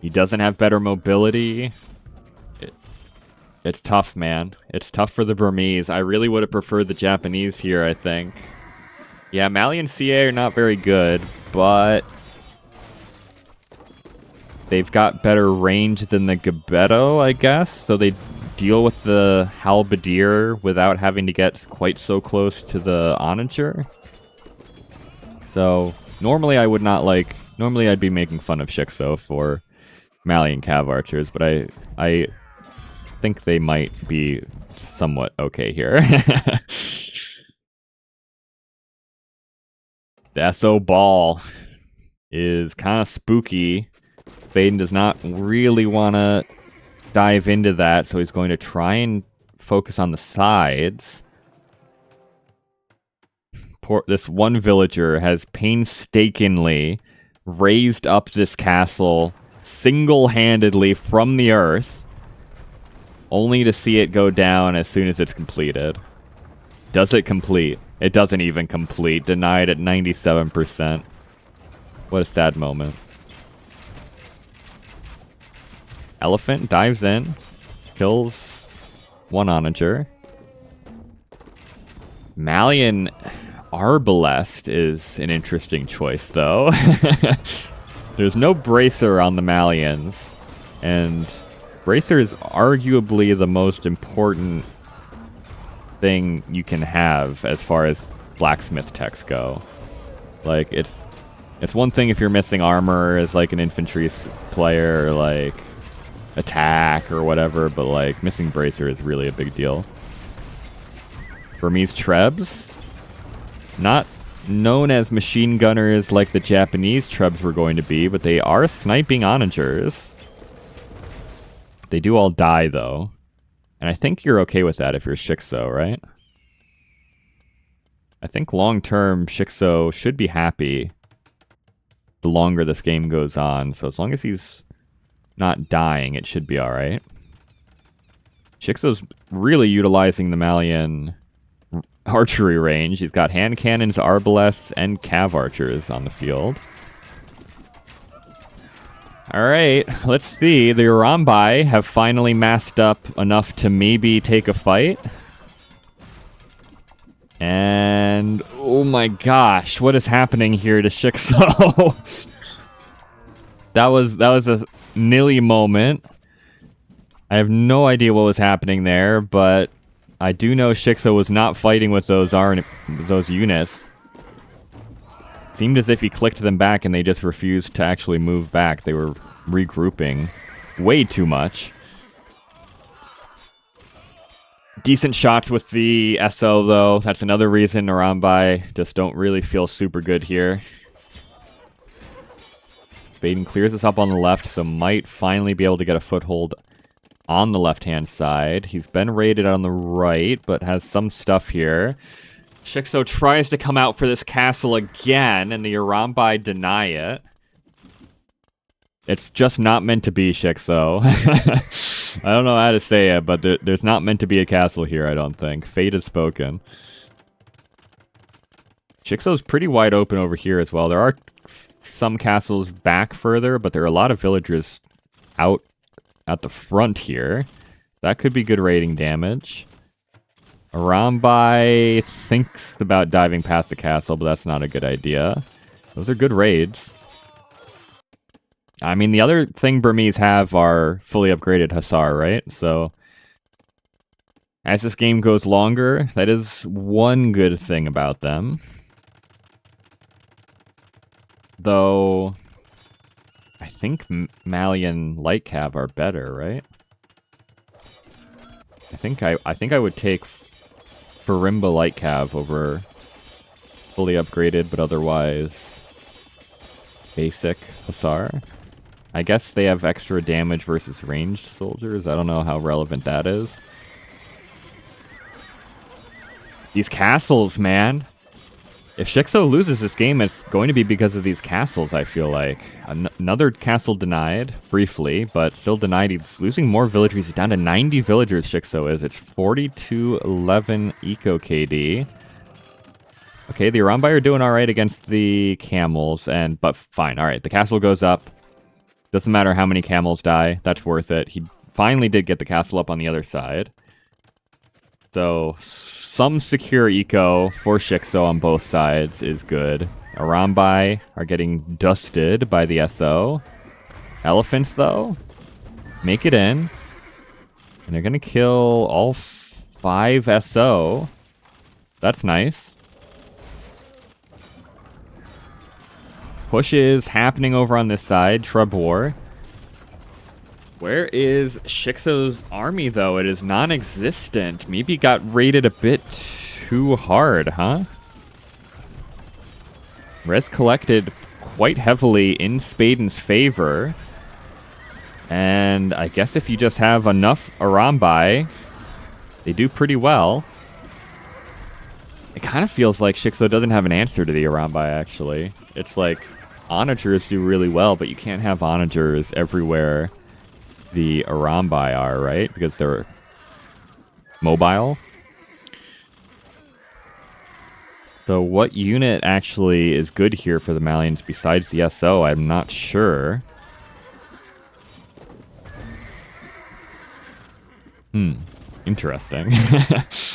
He doesn't have better mobility. It's tough, man. It's tough for the Burmese. I really would have preferred the Japanese here, I think. Yeah, Mali and CA are not very good, but they've got better range than the Gebetto, I guess, so they deal with the Halberdier without having to get quite so close to the Onager. So, normally I would not like... Normally I'd be making fun of shiXo for Mali and Cav Archers, but I think they might be somewhat okay here. The SO ball is kind of spooky. Spaden does not really want to dive into that, so he's going to try and focus on the sides. This one villager has painstakingly raised up this castle single-handedly from the earth, only to see it go down as soon as it's completed. Does it complete? It doesn't even complete. Denied at 97%. What a sad moment. Elephant dives in, kills one Onager. Malian Arbalest is an interesting choice, though. There's no Bracer on the Malians, and Bracer is arguably the most important thing you can have as far as blacksmith techs go. Like, it's one thing if you're missing armor as like an infantry player, or like attack or whatever, but like missing Bracer is really a big deal. Burmese Trebs, not known as machine gunners like the Japanese Trebs were going to be, but they are sniping Onagers. They do all die though, and I think you're okay with that if you're shiXo, right? I think long-term shiXo should be happy the longer this game goes on, so as long as he's not dying, it should be alright. shiXo's really utilizing the Malian archery range. He's got hand cannons, arbalests, and cav archers on the field. Alright, let's see. The Urambai have finally masked up enough to maybe take a fight. And oh my gosh, what is happening here to shiXo? that was a nilly moment. I have no idea what was happening there, but I do know shiXo was not fighting with those units. Seemed as if he clicked them back and they just refused to actually move back. They were regrouping way too much. Decent shots with the SO, though. That's another reason Urambai just don't really feel super good here. Spaden clears us up on the left, so might finally be able to get a foothold on the left-hand side. He's been raided on the right, but has some stuff here. shiXo tries to come out for this castle again, and the Urambai deny it. It's just not meant to be, shiXo. I don't know how to say it, but there's not meant to be a castle here, I don't think. Fate has spoken. shiXo's pretty wide open over here as well. There are some castles back further, but there are a lot of villagers out at the front here. That could be good raiding damage. Urambai thinks about diving past the castle, but that's not a good idea. Those are good raids. I mean, the other thing Burmese have are fully upgraded Hussar, right? So, as this game goes longer, that is one good thing about them. Though, I think Malian Light Cav are better, right? I think I would take Farimba Light Cav over fully upgraded, but otherwise basic Hussar. I guess they have extra damage versus ranged soldiers. I don't know how relevant that is. These castles, man. If shiXo loses this game, it's going to be because of these castles, I feel like. Another castle denied, briefly, but still denied. He's losing more villagers. He's down to 90 villagers, shiXo is. It's 4211 eco KD. Okay, the Urambai are doing alright against the camels, but fine. Alright, the castle goes up. Doesn't matter how many camels die. That's worth it. He finally did get the castle up on the other side. So, some secure eco for shiXo on both sides is good. Urambai are getting dusted by the SO. Elephants, though, make it in. And they're going to kill all 5 SO. That's nice. Push is happening over on this side. Shrub War. Where is shiXo's army, though? It is non-existent. Maybe got raided a bit too hard, huh? Res collected quite heavily in Spaden's favor. And I guess if you just have enough Urambai, they do pretty well. It kind of feels like shiXo doesn't have an answer to the Urambai, actually. It's like onagers do really well, but you can't have onagers everywhere the Urambai are, right? Because they're mobile. So what unit actually is good here for the Malians besides the SO? I'm not sure. Interesting.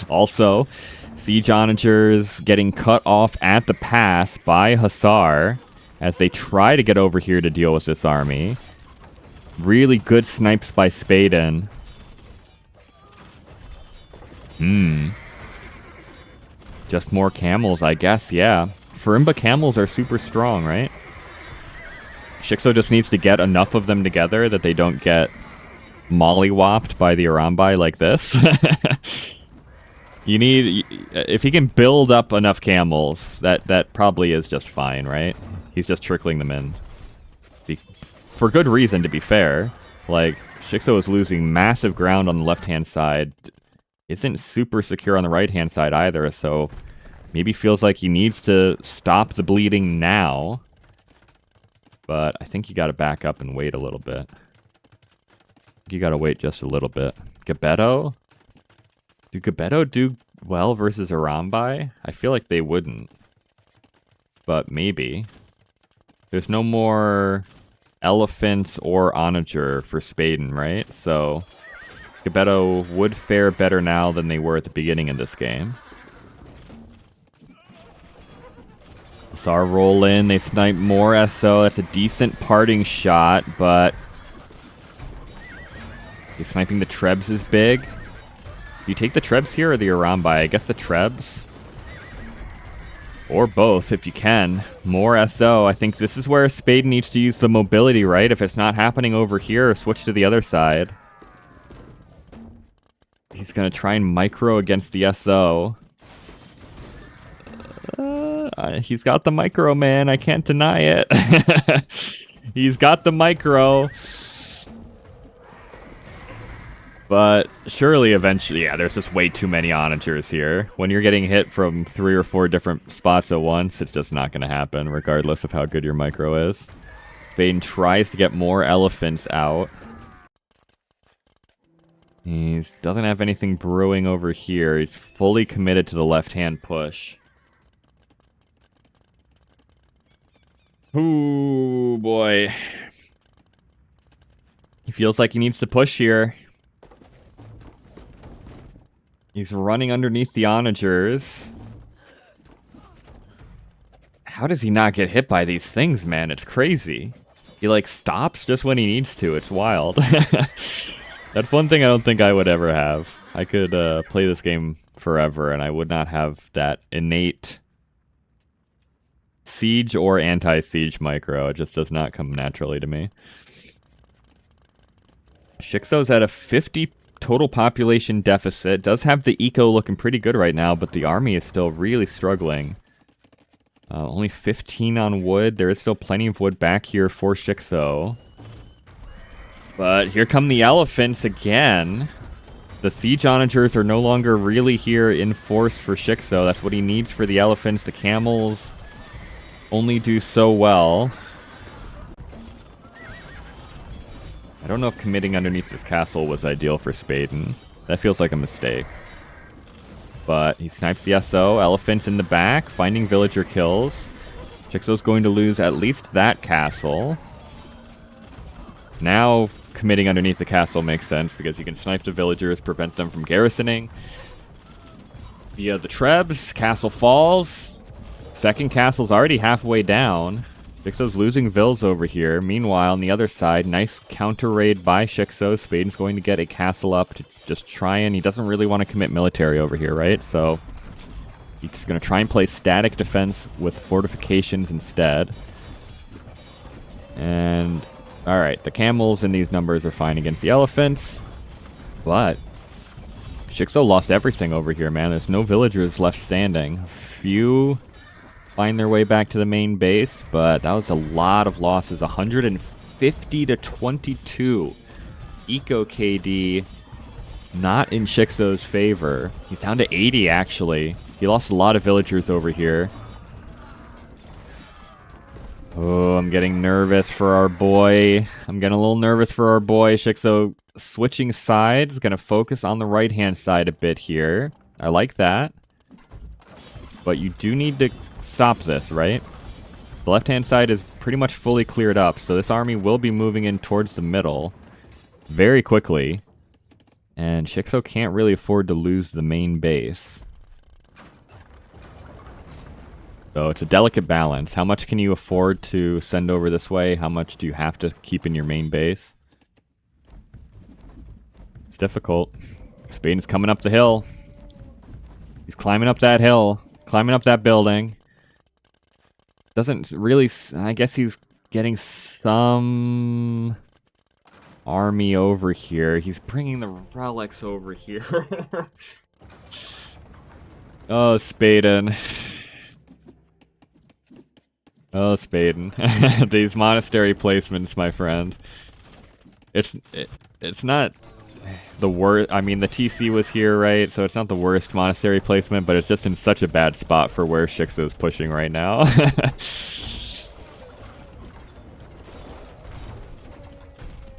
Also, siege onagers getting cut off at the pass by Hussar as they try to get over here to deal with this army. Really good snipes by Spaden. Just more camels, I guess, yeah. Farimba camels are super strong, right? shiXo just needs to get enough of them together that they don't get mollywopped by the Urambai like this. If he can build up enough camels, that probably is just fine, right? He's just trickling them in. For good reason, to be fair. Like, shiXo is losing massive ground on the left-hand side. Isn't super secure on the right-hand side either, so maybe feels like he needs to stop the bleeding now. But I think you gotta back up and wait a little bit. You gotta wait just a little bit. Geppetto? Do Geppetto do well versus Urambai? I feel like they wouldn't. But maybe. There's no more elephants or onager for Spaden, right? So Gebetto would fare better now than they were at the beginning of this game. Sar roll in, they snipe more SO. That's a decent parting shot, but sniping the Trebs is big. Do you take the Trebs here or the Arambai? I guess the Trebs. Or both, if you can. More SO. I think this is where Spaden needs to use the mobility, right? If it's not happening over here, switch to the other side. He's going to try and micro against the SO. He's got the micro, man. I can't deny it. He's got the micro. But surely eventually, yeah, there's just way too many onagers here. When you're getting hit from 3 or 4 different spots at once, it's just not going to happen, regardless of how good your micro is. Spaden tries to get more elephants out. He doesn't have anything brewing over here. He's fully committed to the left-hand push. Ooh, boy. He feels like he needs to push here. He's running underneath the onagers. How does he not get hit by these things, man? It's crazy. He, like, stops just when he needs to. It's wild. That's one thing I don't think I would ever have. I could play this game forever, and I would not have that innate siege or anti-siege micro. It just does not come naturally to me. shiXo's at a 50 total population deficit. Does have the eco looking pretty good right now, but the army is still really struggling. Only 15 on wood. There is still plenty of wood back here for shiXo. But here come the elephants again. The siege onagers are no longer really here in force for shiXo. That's what he needs for the elephants. The camels only do so well. I don't know if committing underneath this castle was ideal for Spaden. That feels like a mistake. But he snipes the SO. Elephants in the back, finding villager kills. shiXo's going to lose at least that castle. Now committing underneath the castle makes sense because you can snipe the villagers, prevent them from garrisoning. Via the Trebs, castle falls. Second castle's already halfway down. shiXo's losing vills over here. Meanwhile, on the other side, nice counter raid by shiXo. Spaden's going to get a castle up to just try and... He doesn't really want to commit military over here, right? So he's going to try and play static defense with fortifications instead. And... Alright, the camels in these numbers are fine against the elephants. But shiXo lost everything over here, man. There's no villagers left standing. A few find their way back to the main base, but that was a lot of losses. 150 to 22. Eco KD not in shiXo's favor. He's down to 80, actually. He lost a lot of villagers over here. Oh, I'm getting nervous for our boy. I'm getting a little nervous for our boy. shiXo switching sides. Going to focus on the right-hand side a bit here. I like that. But you do need to stop this, right? The left-hand side is pretty much fully cleared up, so this army will be moving in towards the middle very quickly. And shiXo can't really afford to lose the main base. So it's a delicate balance. How much can you afford to send over this way? How much do you have to keep in your main base? It's difficult. Spaden's coming up the hill. He's climbing up that hill. Climbing up that building. Doesn't really... I guess he's getting some army over here. He's bringing the relics over here. Oh, Spaden. Oh, Spaden. These monastery placements, my friend. It's not the worst. I mean, the TC was here, right? So it's not the worst monastery placement, but it's just in such a bad spot for where shiXo is pushing right now.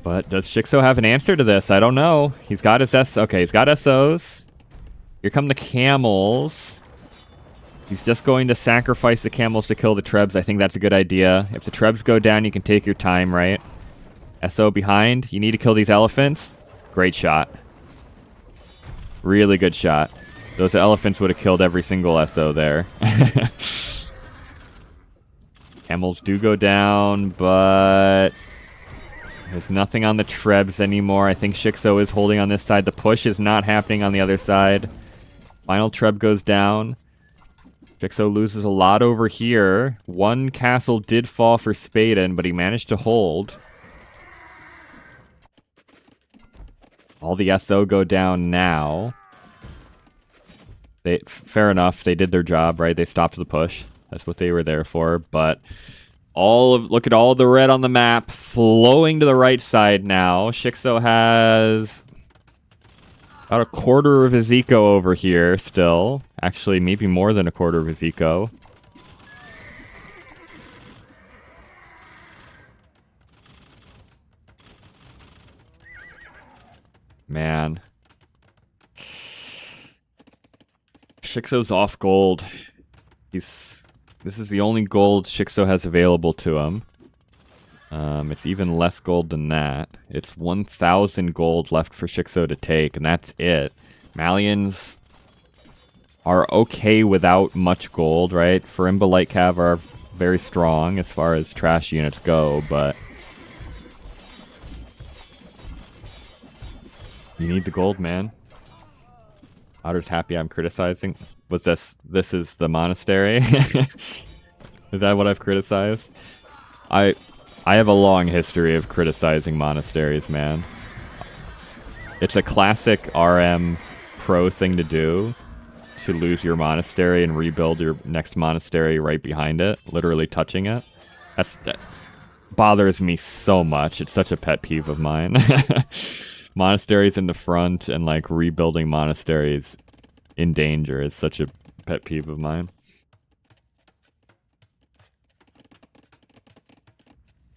But does shiXo have an answer to this? I don't know. He's got his S. Okay, he's got SOs. Here come the camels. He's just going to sacrifice the camels to kill the trebs. I think that's a good idea. If the trebs go down, you can take your time, right? SO behind. You need to kill these elephants. Great shot. Really good shot. Those elephants would have killed every single SO there. Camels do go down, but there's nothing on the trebs anymore. I think shiXo is holding on this side. The push is not happening on the other side. Final treb goes down. shiXo loses a lot over here. One castle did fall for Spaden, but he managed to hold. All the SO go down now. Fair enough, they did their job, right? They stopped the push. That's what they were there for. But look at all the red on the map flowing to the right side now. shiXo has about a quarter of his eco over here still. Actually, maybe more than a quarter of his eco. Man. shiXo's off gold. This is the only gold shiXo has available to him. It's even less gold than that. It's 1,000 gold left for shiXo to take, and that's it. Malians are okay without much gold, right? Farimba Light Cav are very strong as far as trash units go, but you need the gold, man. Otter's happy I'm criticizing. Was this is the monastery? Is that what I've criticized? I have a long history of criticizing monasteries, man. It's a classic RM pro thing to do, to lose your monastery and rebuild your next monastery right behind it, literally touching it. That bothers me so much. It's such a pet peeve of mine. Monasteries in the front and like rebuilding monasteries in danger is such a pet peeve of mine.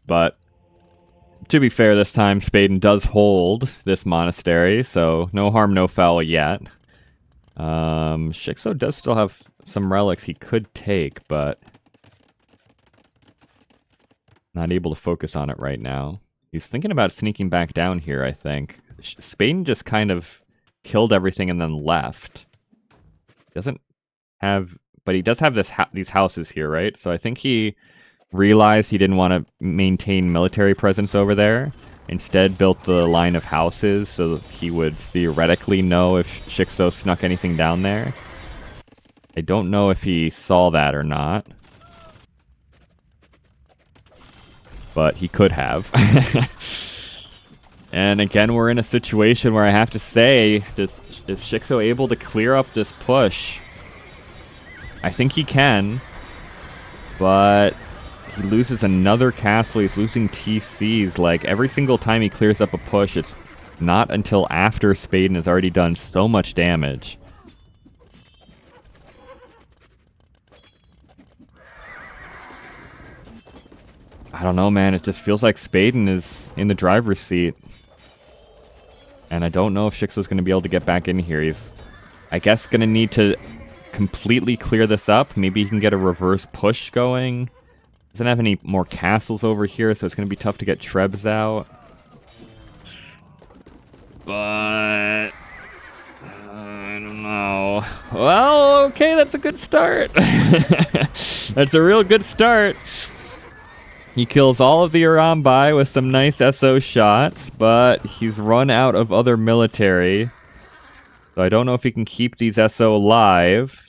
But to be fair, this time Spaden does hold this monastery, so no harm, no foul yet. shiXo does still have some relics he could take, but not able to focus on it right now. He's thinking about sneaking back down here, I think. Spaden just kind of killed everything and then left. Doesn't have, but he does have these houses here, right? So I think he realized he didn't want to maintain military presence over there. Instead, built the line of houses so he would theoretically know if shiXo snuck anything down there. I don't know if he saw that or not, but he could have. And again, we're in a situation where I have to say, is shiXo able to clear up this push? I think he can, but he loses another castle. He's losing TCs. Like, every single time he clears up a push, it's not until after Spaden has already done so much damage. I don't know, man. It just feels like Spaden is in the driver's seat. And I don't know if shiXo's going to be able to get back in here. He's, I guess, going to need to completely clear this up. Maybe he can get a reverse push going. Doesn't have any more castles over here, so it's going to be tough to get trebs out. But I don't know. Well, okay, that's a good start. That's a real good start. He kills all of the Arambai with some nice SO shots, but he's run out of other military. So I don't know if he can keep these SO alive.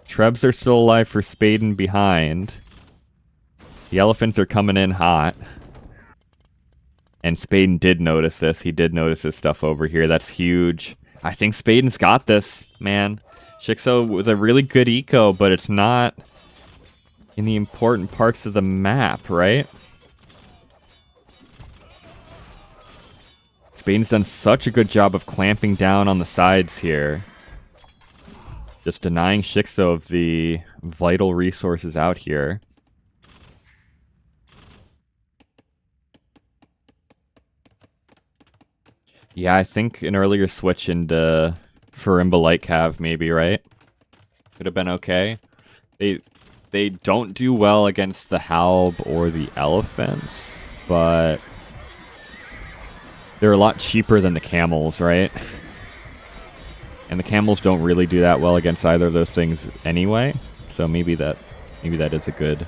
Trebs are still alive for Spaden behind. The elephants are coming in hot. And Spaden did notice this. He did notice this stuff over here. That's huge. I think Spaden's got this, man. shiXo was a really good eco, but it's not in the important parts of the map, right? Spaden's done such a good job of clamping down on the sides here. Just denying shiXo of the vital resources out here. Yeah, I think an earlier switch into Farimba Light Cav maybe, right? Could have been okay. They don't do well against the Halb or the Elephants, but they're a lot cheaper than the Camels, right? And the Camels don't really do that well against either of those things anyway. So maybe that is a good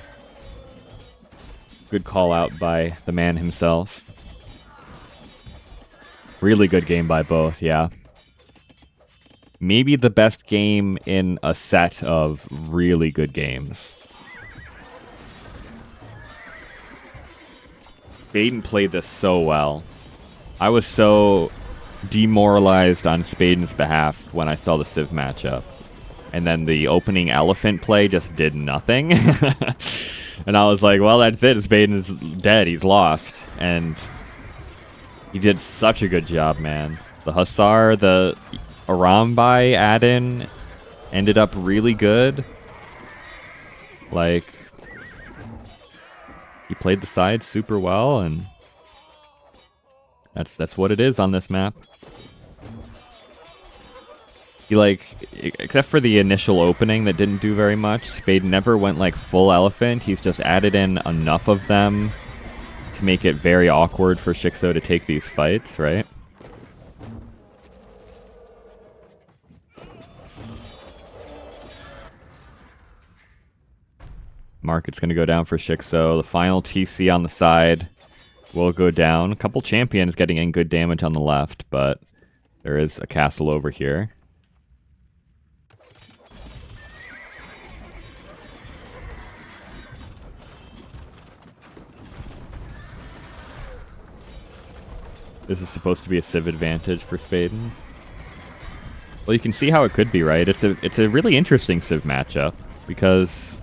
call out by the man himself. Really good game by both, yeah. Maybe the best game in a set of really good games. Spaden played this so well. I was so demoralized on Spaden's behalf when I saw the Civ matchup. And then the opening elephant play just did nothing. And I was like, well, that's it. Spaden is dead. He's lost. And he did such a good job, man. The Hussar, the Arambai add-in ended up really good. Like, he played the side super well, and that's what it is on this map. He, like, except for the initial opening that didn't do very much, Spaden never went like full elephant. He's just added in enough of them to make it very awkward for shiXo to take these fights, right? Market's going to go down for shiXo. The final TC on the side will go down. A couple champions getting in good damage on the left, but there is a castle over here. This is supposed to be a Civ advantage for Spaden. Well, you can see how it could be, right? It's a really interesting Civ matchup because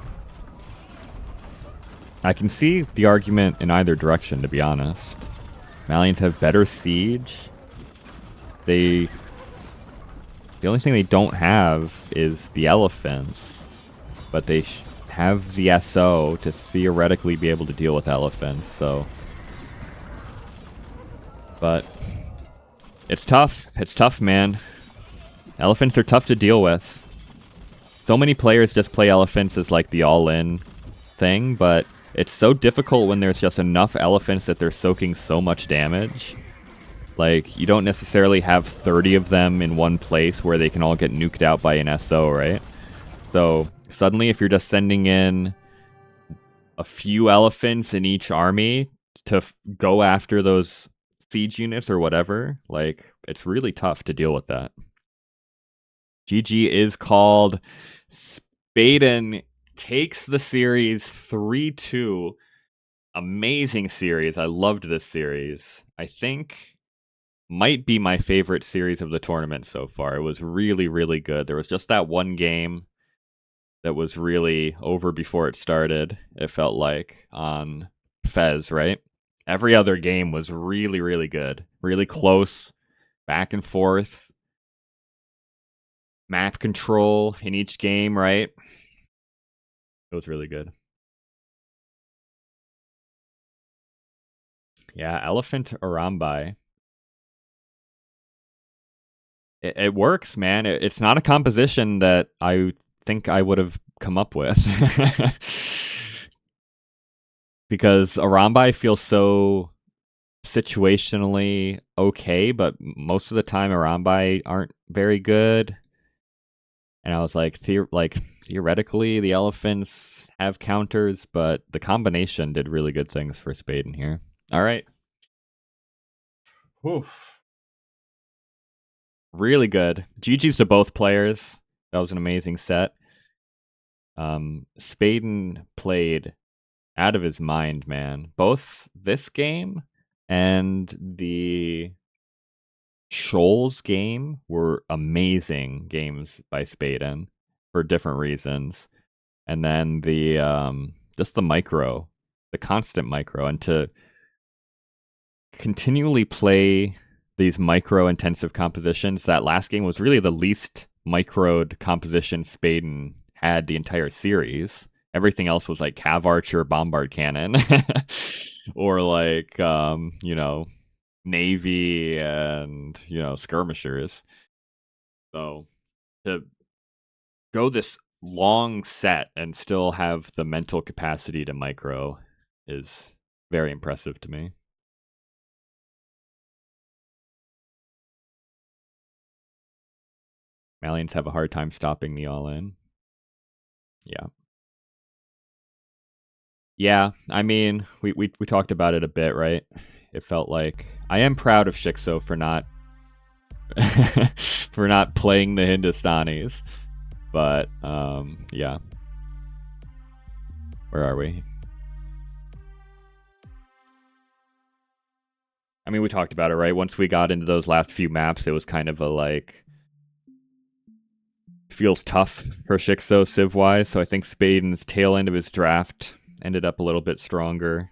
I can see the argument in either direction, to be honest. Malians have better siege. The only thing they don't have is the elephants, but they have the SO to theoretically be able to deal with elephants, so... But it's tough. It's tough, man. Elephants are tough to deal with. So many players just play elephants as like the all-in thing, but it's so difficult when there's just enough elephants that they're soaking so much damage. Like, you don't necessarily have 30 of them in one place where they can all get nuked out by an SO, right? So suddenly if you're just sending in a few elephants in each army to go after those siege units or whatever, like, it's really tough to deal with that. GG is called. Spaden takes the series 3-2. Amazing series. I loved this series. I think might be my favorite series of the tournament so far. It was really, really good. There was just that one game that was really over before it started, it felt like, on Fez, right? Every other game was really, really good. Really close, back and forth. Map control in each game, right? It was really good. Yeah, Elephant Arambai. It works, man. It's not a composition that I think I would have come up with. Because Arambai feels so situationally okay, but most of the time Arambai aren't very good. And I was like, theoretically, the elephants have counters, but the combination did really good things for Spaden here. All right. Oof. Really good. GG's to both players. That was an amazing set. Spaden played out of his mind, man. Both this game and the Shoals game were amazing games by Spaden for different reasons. And then the just the constant micro, and to continually play these micro intensive compositions. That last game was really the least microed composition Spaden had the entire series. Everything else was like Cav Archer, Bombard Cannon, or like Navy and skirmishers. So to go this long set and still have the mental capacity to micro is very impressive to me. Malians have a hard time stopping the all-in. Yeah. Yeah, I mean, we talked about it a bit, right? It felt like I am proud of shiXo for not for not playing the Hindustanis, but yeah. Where are we? I mean, we talked about it, right? Once we got into those last few maps, it was kind of a like feels tough for shiXo Civ-wise, so I think Spaden's tail end of his draft ended up a little bit stronger.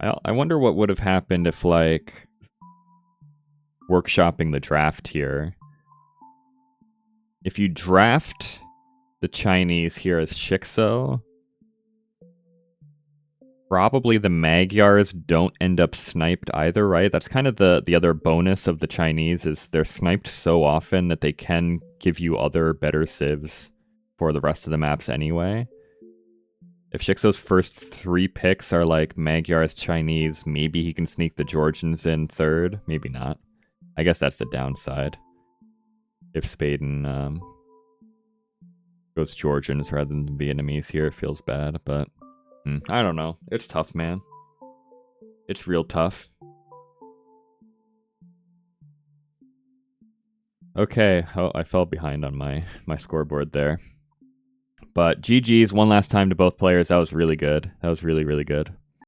I wonder what would have happened if, like, workshopping the draft here. If you draft the Chinese here as shiXo, probably the Magyars don't end up sniped either, right? That's kind of the other bonus of the Chinese is they're sniped so often that they can give you other better civs for the rest of the maps anyway. If shiXo's first 3 picks are like Magyar's Chinese, maybe he can sneak the Georgians in third. Maybe not. I guess that's the downside. If Spaden goes Georgians rather than Vietnamese here, it feels bad, but I don't know. It's tough, man. It's real tough. Okay, oh, I fell behind on my scoreboard there. But GG's one last time to both players. That was really good. That was really, really good.